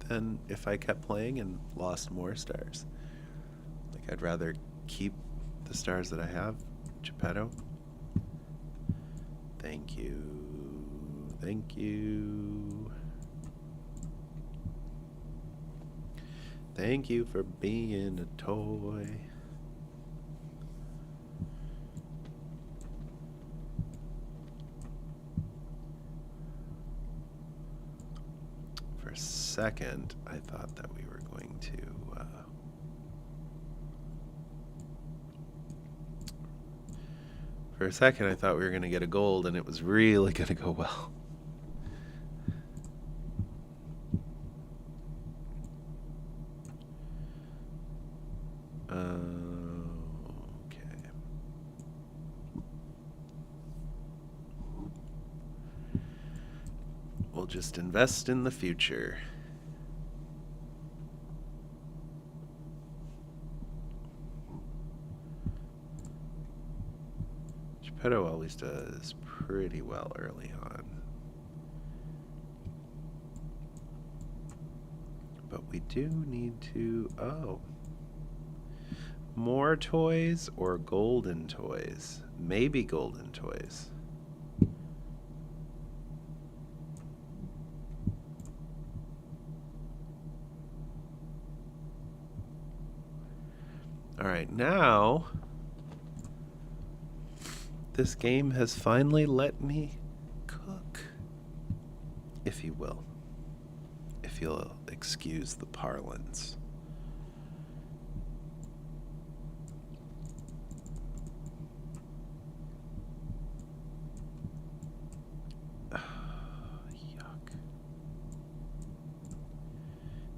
than if I kept playing and lost more stars. Like, I'd rather keep the stars that I have. Geppetto. Thank you. Thank you. Thank you for being a toy. For a second, I thought that we were going to for a second, I thought we were going to get a gold, and it was really going to go well. Okay. We'll just invest in the future. Geppetto always does pretty well early on. But we do need to... Oh. More toys or golden toys? Maybe golden toys. All right, now... This game has finally let me cook, if you will. If you'll excuse the parlance. Yuck.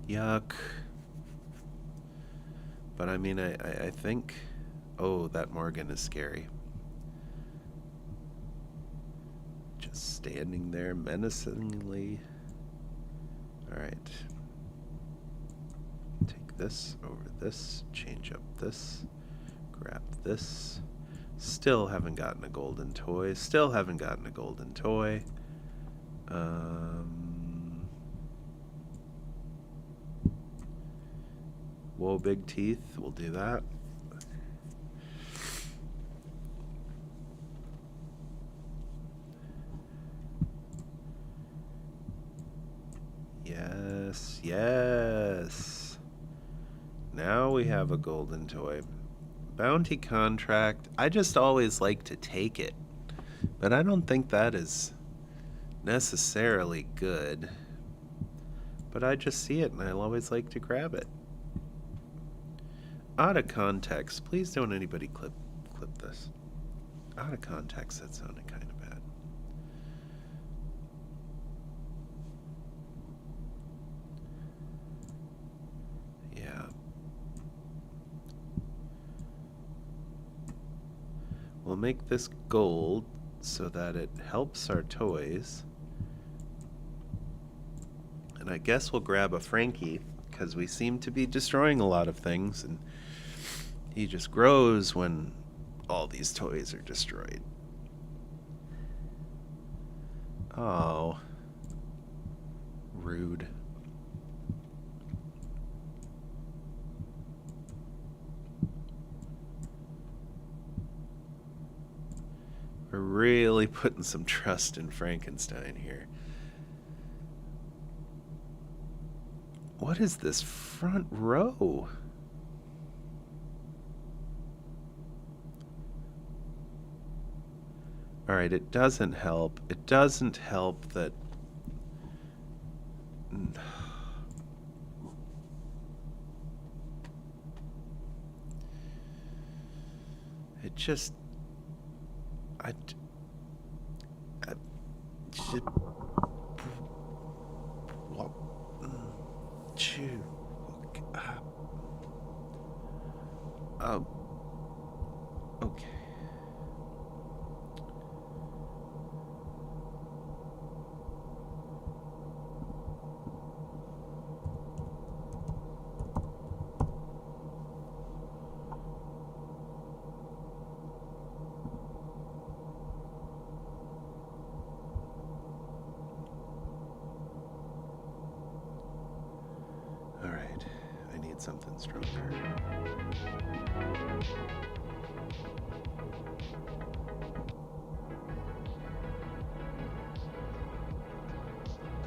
Yuck. But I mean, I think... Oh, that Morgan is scary. Just standing there menacingly. Alright. Take this over this. Change up this. Grab this. Still haven't gotten a golden toy. Still haven't gotten a golden toy. Whoa, big teeth. We'll do that. Yes, yes. Now we have a golden toy. Bounty contract. I just always like to take it. But I don't think that is necessarily good. But I just see it and I'll always like to grab it. Out of context, please don't anybody clip this. Out of context, that sounded kind of bad. Yeah. We'll make this gold so that it helps our toys. And I guess we'll grab a Frankie, because we seem to be destroying a lot of things, and he just grows when all these toys are destroyed. Oh. Rude. We're really putting some trust in Frankenstein here. What is this front row? All right, it doesn't help. It doesn't help that... It just... I just... Chew. Okay. All right, I need something stronger.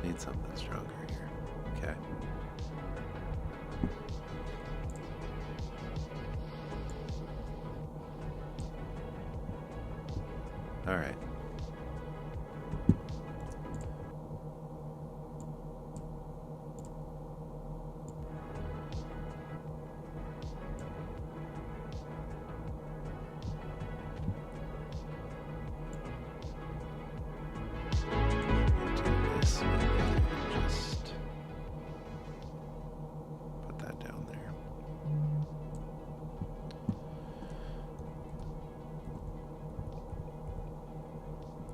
Need something stronger here. Okay. All right. Just put that down there.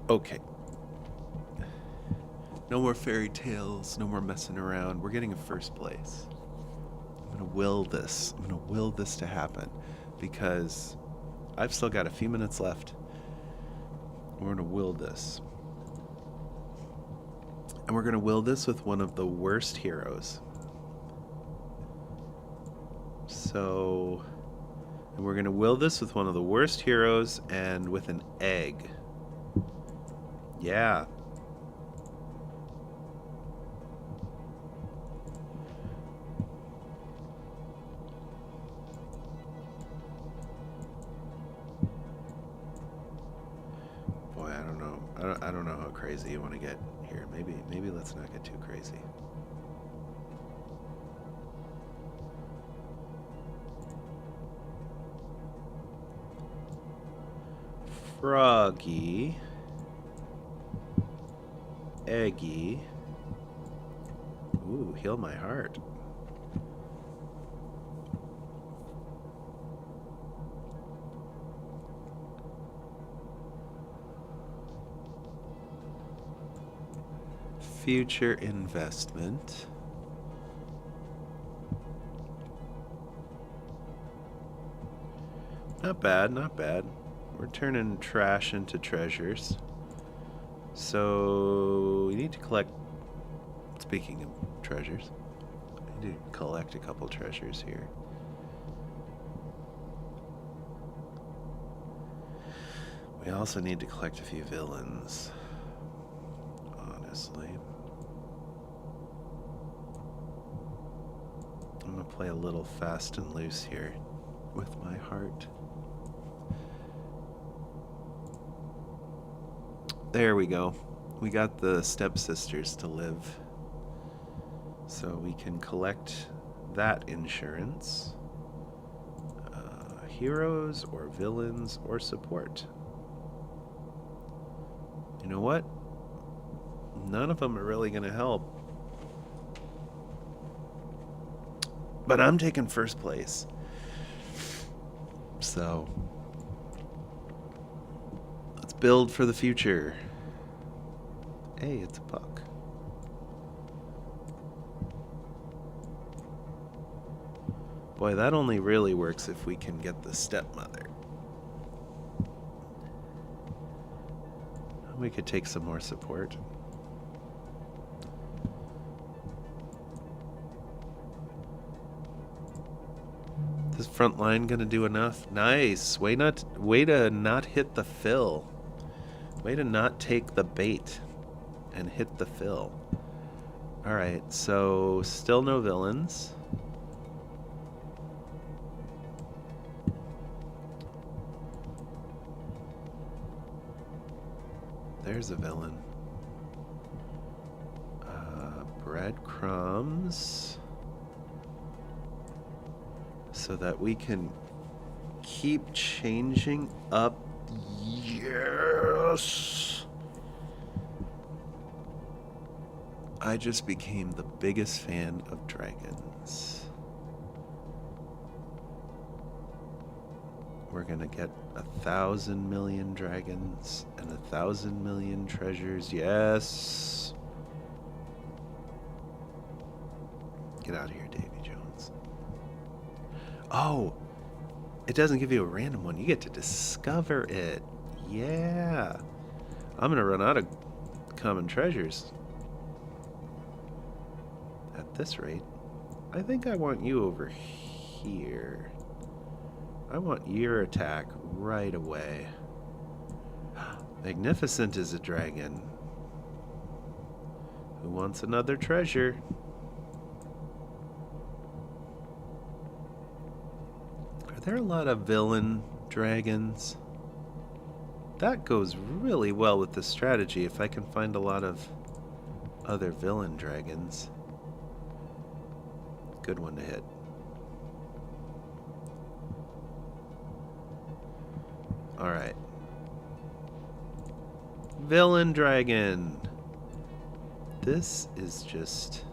Okay. No more fairy tales, no more messing around. We're getting a first place. I'm gonna will this. I'm gonna will this to happen because I've still got a few minutes left. We're gonna will this. And we're gonna will this with one of the worst heroes. So, and we're gonna will this with one of the worst heroes and with an egg. Yeah. Boy, I don't know. I don't know how crazy you want to get here. Maybe let's not get too crazy. Froggy. Eggy. Ooh, heal my heart. Future investment. Not bad, not bad. We're turning trash into treasures. So we need to collect, speaking of treasures, we need to collect a couple treasures here. We also need to collect a few villains, honestly. I'm gonna play a little fast and loose here with my heart. There we go. We got the stepsisters to live. So we can collect that insurance. Heroes or villains or support. You know what? None of them are really going to help. But I'm taking first place. So let's build for the future. Hey, it's a puck. Boy, that only really works if we can get the stepmother. We could take some more support. This front line gonna do enough? Nice. Way to not hit the fill. Way to not take the bait and hit the fill. Alright, so still no villains. There's a villain. Breadcrumbs. So that we can keep changing up. Yes! I just became the biggest fan of dragons. We're gonna get 1,000 million dragons and 1,000 million treasures. Yes! Get out of here, Davy Jones. Oh! It doesn't give you a random one. You get to discover it. Yeah! I'm gonna run out of common treasures. At this rate. I think I want you over here. I want your attack right away. Magnificent is a dragon. Who wants another treasure? Are there a lot of villain dragons? That goes really well with the strategy if I can find a lot of other villain dragons. Good one to hit. Alright. Villain dragon. This is just...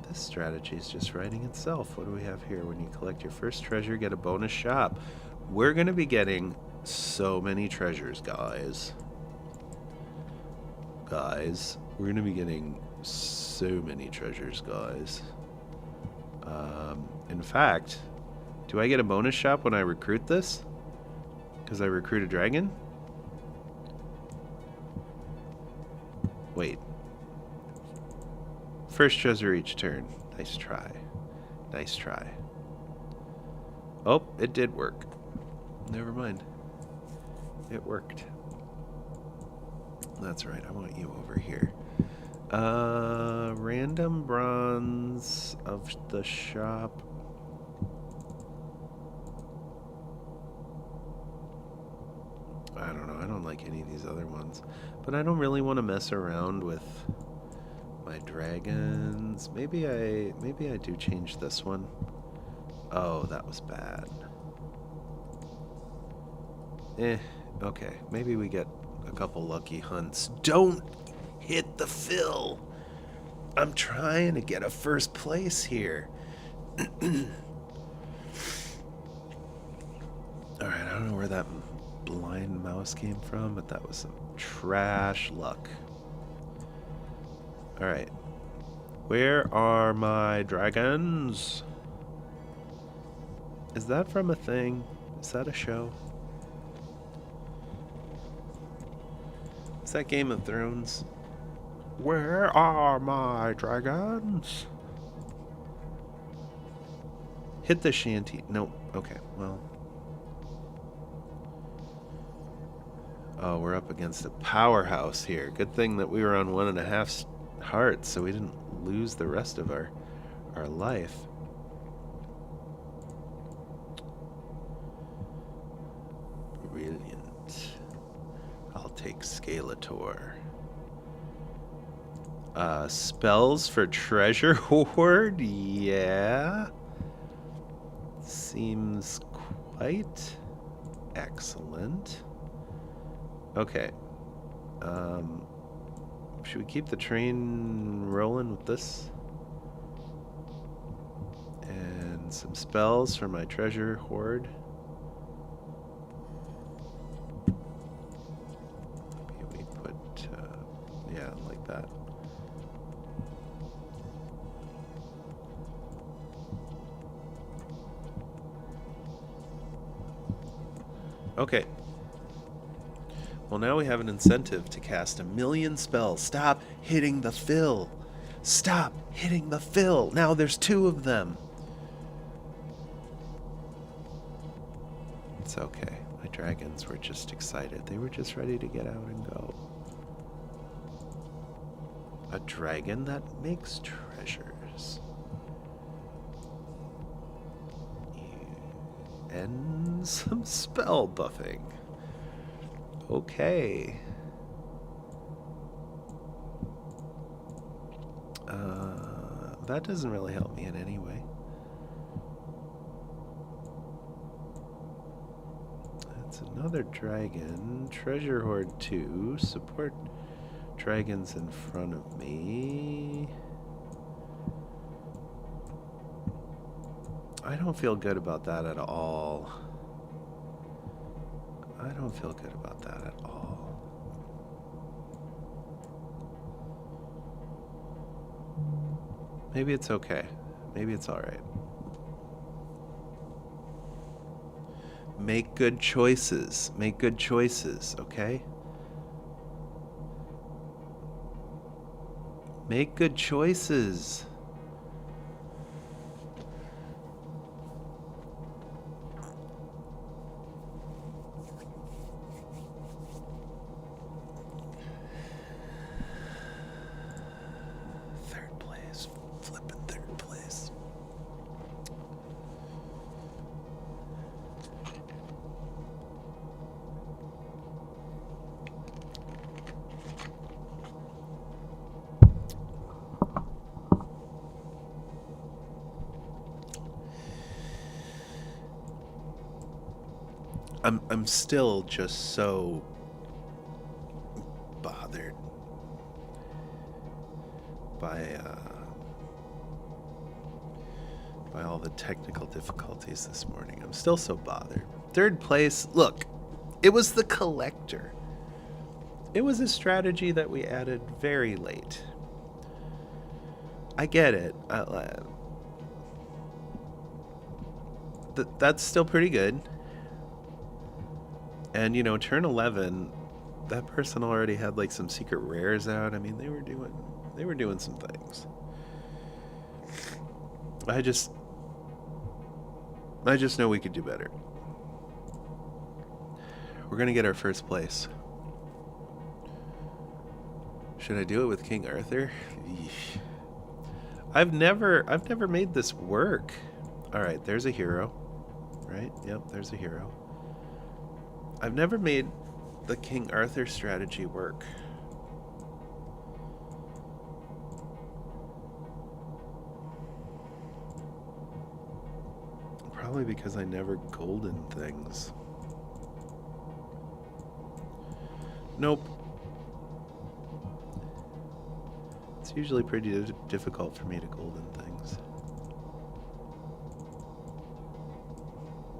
This strategy is just writing itself. What do we have here? When you collect your first treasure, get a bonus shop. We're going to be getting so many treasures, guys. We're going to be getting so many treasures, guys. In fact, do I get a bonus shop when I recruit this? Because I recruit a dragon? Wait. First treasure each turn. Nice try. Nice try. Oh, it did work. Never mind. It worked. That's right. I want you over here. Random bronze of the shop. I don't know. I don't like any of these other ones. But I don't really want to mess around with my dragons. Maybe I do change this one. Oh, that was bad. Okay. Maybe we get a couple lucky hunts. Don't hit the fill. I'm trying to get a first place here. Alright, I don't know where that blind mouse came from, but that was some trash luck. Alright. Where are my dragons? Is that from a thing? Is that a show? Is that Game of Thrones? Where are my dragons? Hit the shanty. Nope. Okay, well. Oh, we're up against a powerhouse here. Good thing that we were on 1.5 hearts, so we didn't lose the rest of our life. Brilliant. I'll take Scalator. Spells for Treasure Hoard? Yeah. Seems quite excellent. Okay. Should we keep the train rolling with this? And some spells for my treasure hoard. Maybe we put, yeah, like that. Okay. Well, now we have an incentive to cast 1,000,000 spells. Stop hitting the fill. Stop hitting the fill. Now there's 2 of them. It's okay. My dragons were just excited. They were just ready to get out and go. A dragon that makes treasures. And some spell buffing. Okay. That doesn't really help me in any way. That's another dragon. Treasure Hoard 2. Support dragons in front of me. I don't feel good about that at all. I don't feel good about that at all. Maybe it's okay. Maybe it's alright. Make good choices. Make good choices, okay? Make good choices. Third place. Flipping third place. I'm still just so bothered by all the technical difficulties this morning. I'm still so bothered. Third place, look, it was the collector. It was a strategy that we added very late. I get it. That's still pretty good. And, you know, turn 11, that person already had like some secret rares out. I mean, they were doing some things. I just know we could do better. We're gonna get our first place. Should I do it with King Arthur? Yeesh. I've never made this work. All right, there's a hero, right? Yep, there's a hero. I've never made the King Arthur strategy work. Probably because I never golden things. Nope. It's usually pretty difficult for me to golden things.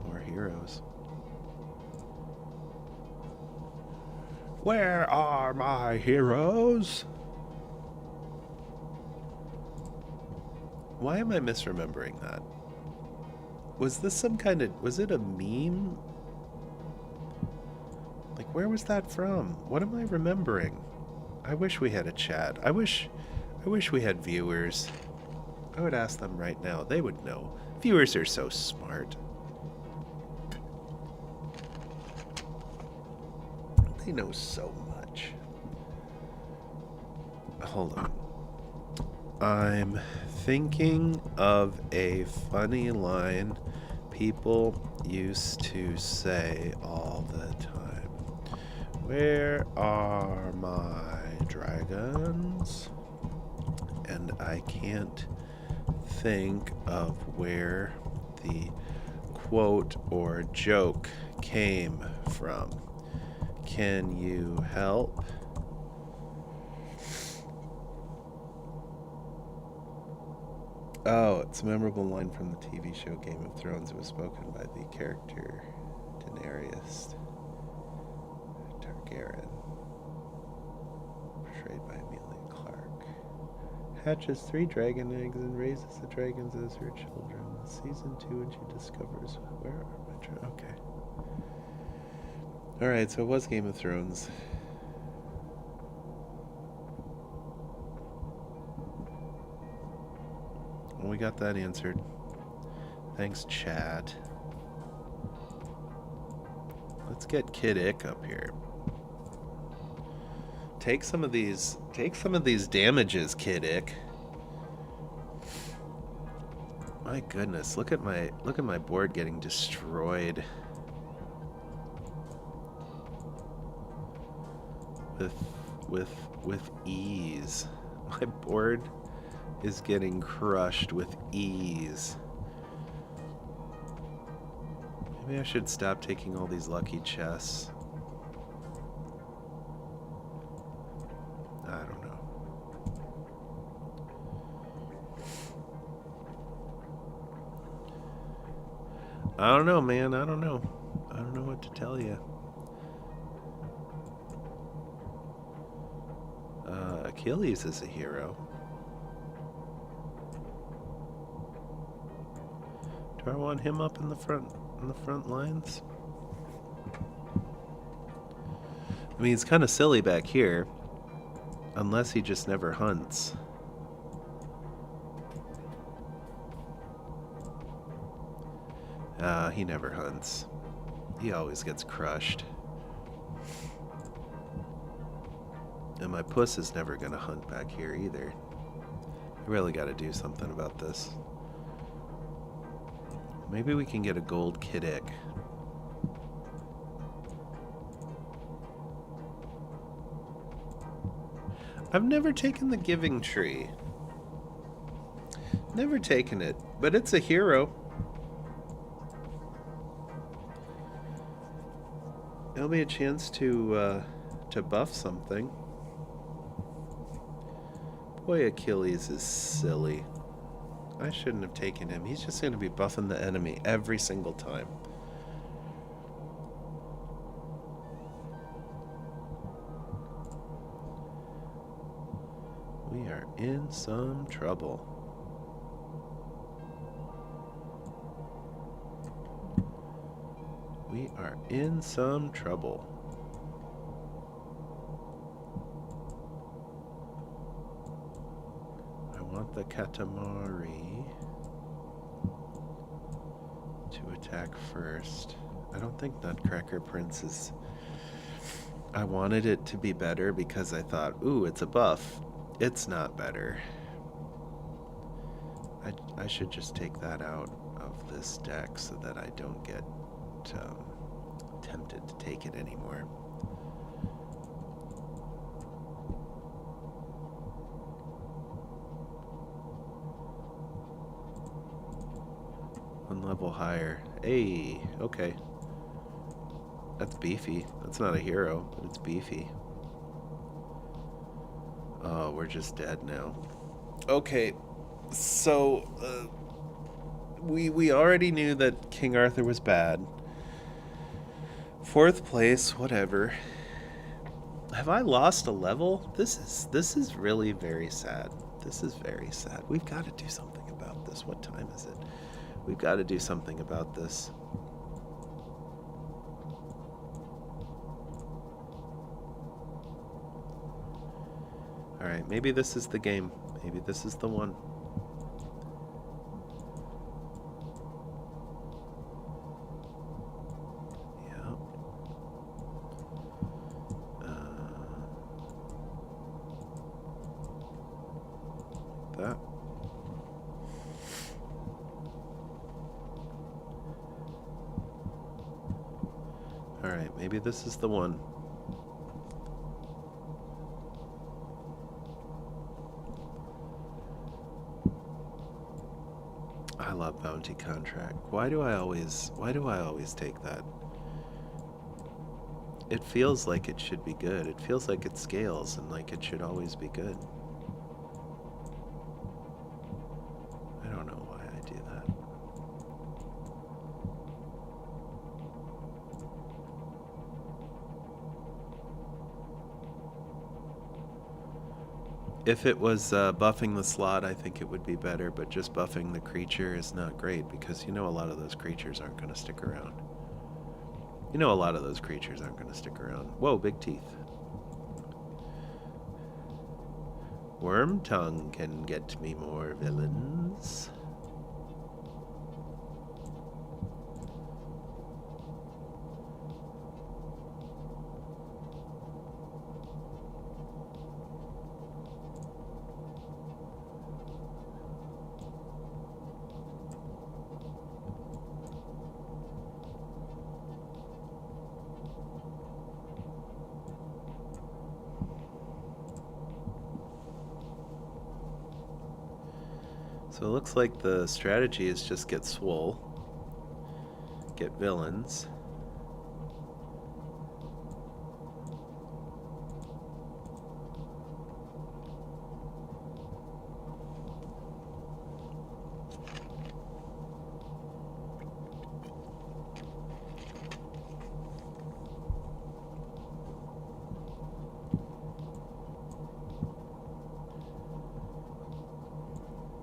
Or heroes. Where are my heroes? Why am I misremembering that? Was this some kind of... was it a meme? Like, where was that from? What am I remembering? I wish we had a chat. I wish we had viewers. I would ask them right now. They would know. Viewers are so smart. They know so much. Hold on. I'm thinking of a funny line people used to say all the time. Where are my dragons? And I can't think of where the quote or joke came from. Can you help? Oh, it's a memorable line from the TV show Game of Thrones. It was spoken by the character Daenerys Targaryen, portrayed by Emilia Clarke. Hatches 3 dragon eggs and raises the dragons as her children. Season 2, and she discovers where are my okay. Alright, so it was Game of Thrones. Well, we got that answered. Thanks, chat. Let's get Kid Ick up here. Take some of these damages, Kid Ick. My goodness, look at my board getting destroyed. With ease. My board is getting crushed with ease. Maybe I should stop taking all these lucky chests. I don't know. I don't know, man. I don't know. I don't know what to tell you. Achilles is a hero. Do I want him up in the front lines? I mean, it's kind of silly back here, unless he just never hunts. He never hunts. He always gets crushed. And my puss is never gonna hunt back here either. I really gotta do something about this. Maybe we can get a gold Kid Ick. I've never taken the Giving Tree. Never taken it, but it's a hero. It'll be a chance to buff something. Boy, Achilles is silly. I shouldn't have taken him. He's just going to be buffing the enemy every single time. We are in some trouble. We are in some trouble. I want the Katamari to attack first. I don't think Nutcracker Prince is... I wanted it to be better because I thought, ooh, it's a buff. It's not better. I should just take that out of this deck so that I don't get tempted to take it anymore. One level higher. Hey, okay. That's beefy. That's not a hero, but it's beefy. Oh, we're just dead now. Okay, so we already knew that King Arthur was bad. 4th place, whatever. Have I lost a level? This is really very sad. This is very sad. We've got to do something about this. What time is it? We've got to do something about this. Alright, maybe this is the game. Maybe this is the one. Yep. That. Alright, maybe this is the one. I love bounty contract. Why do I always take that? It feels like it should be good. It feels like it scales and like it should always be good. I don't know why I do that. If it was buffing the slot, I think it would be better, but just buffing the creature is not great because you know a lot of those creatures aren't going to stick around. You know a lot of those creatures aren't going to stick around. Whoa, big teeth. Worm tongue can get me more villains. So it looks like the strategy is just get swole, get villains.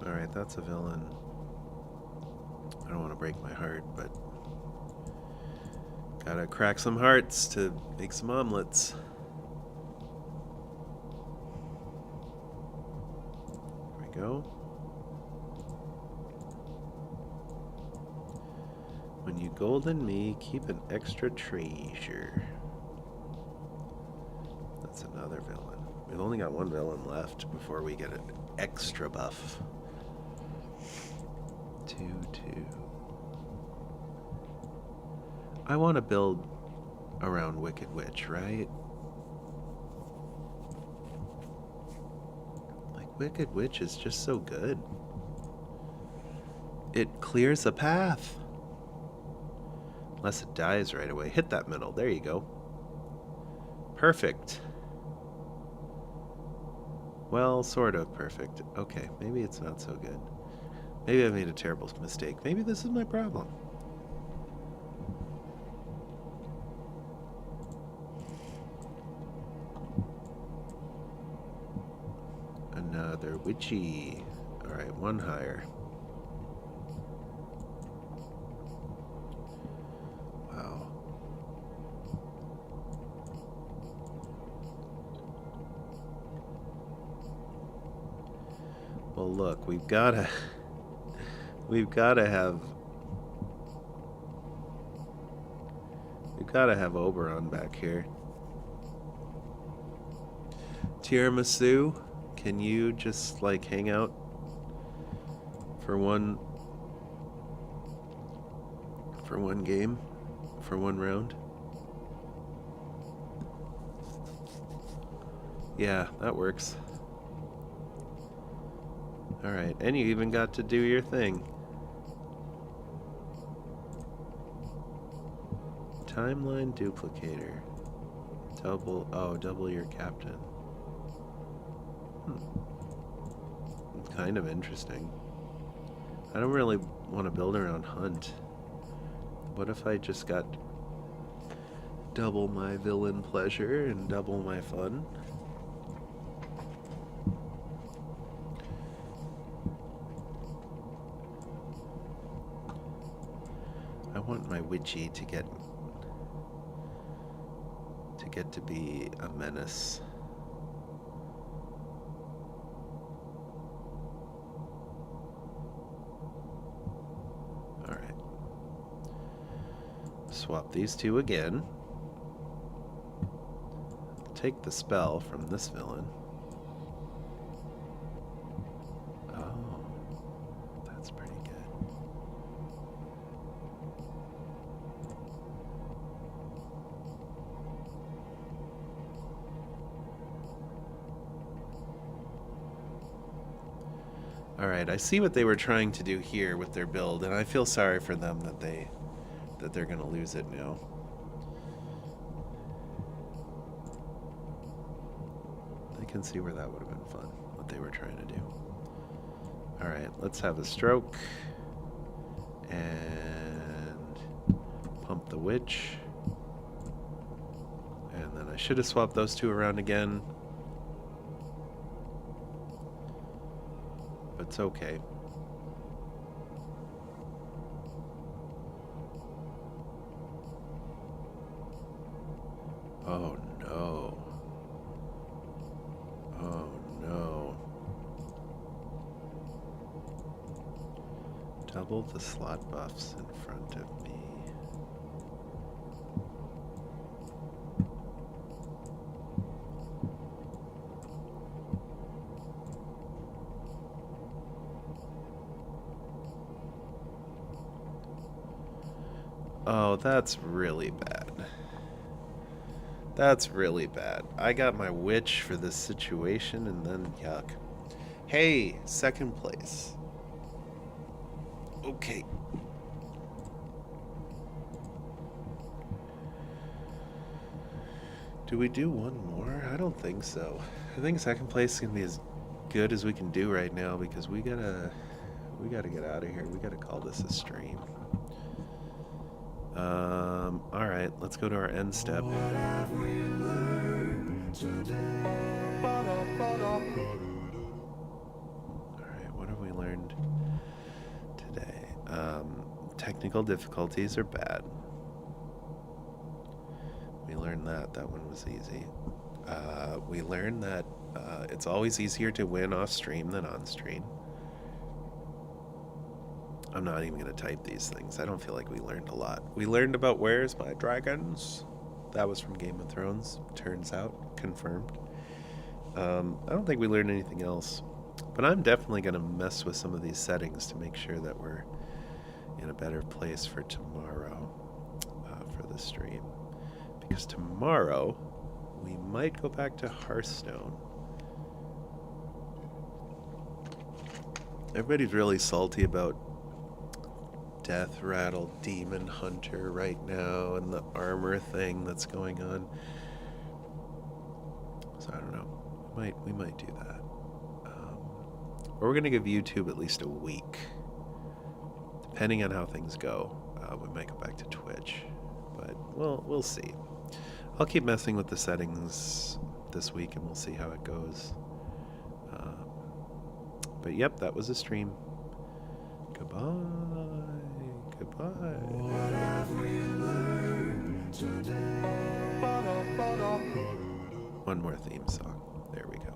Alright, that's a villain. I don't want to break my heart, but gotta crack some hearts to make some omelets. There we go. When you golden me, keep an extra treasure. That's another villain. We've only got one villain left before we get an extra buff. 2/2. I want to build around Wicked Witch, right? Like, Wicked Witch is just so good. It clears a path. Unless it dies right away. Hit that middle. There you go. Perfect. Well, sort of perfect. Okay, maybe it's not so good. Maybe I made a terrible mistake. Maybe this is my problem. Another witchy. Alright, one higher. Wow. Well, look, we've got to have Oberon back here. Tiramisu, can you just like hang out for one game, for one round? Yeah, that works. All right, and you even got to do your thing. Timeline duplicator. Double your captain. It's kind of interesting. I don't really want to build around Hunt. What if I just got double my villain pleasure and double my fun? I want my witchy to get to be a menace. All right. Swap these two again. Take the spell from this villain. Oh, that's pretty good. Alright, I see what they were trying to do here with their build, and I feel sorry for them that they're gonna lose it now. I can see where that would have been fun, what they were trying to do. Alright, let's have a stroke. And pump the witch. And then I should have swapped those two around again. But it's okay. Oh no. Oh no. Double the slot buffs in front of me. Oh, that's really bad. That's really bad. I got my witch for this situation and then yuck. Hey, second place. Okay. Do we do one more? I don't think so. I think second place is gonna be as good as we can do right now because we gotta get out of here. We gotta call this a stream. Alright, let's go to our end step. Alright, what have we learned today? Technical difficulties are bad. We learned that. That one was easy. We learned that it's always easier to win off stream than on stream. I'm not even going to type these things. I don't feel like we learned a lot. We learned about Where's My Dragons. That was from Game of Thrones. Turns out. Confirmed. I don't think we learned anything else. But I'm definitely going to mess with some of these settings to make sure that we're in a better place for tomorrow for the stream. Because tomorrow we might go back to Hearthstone. Everybody's really salty about Death Rattle Demon Hunter right now and the armor thing that's going on. So I don't know. We might do that. Or we're gonna give YouTube at least a week. Depending on how things go, we might go back to Twitch. But we'll see. I'll keep messing with the settings this week and we'll see how it goes. But yep, that was a stream. Goodbye. Goodbye. What have we learned today? One more theme song. There we go.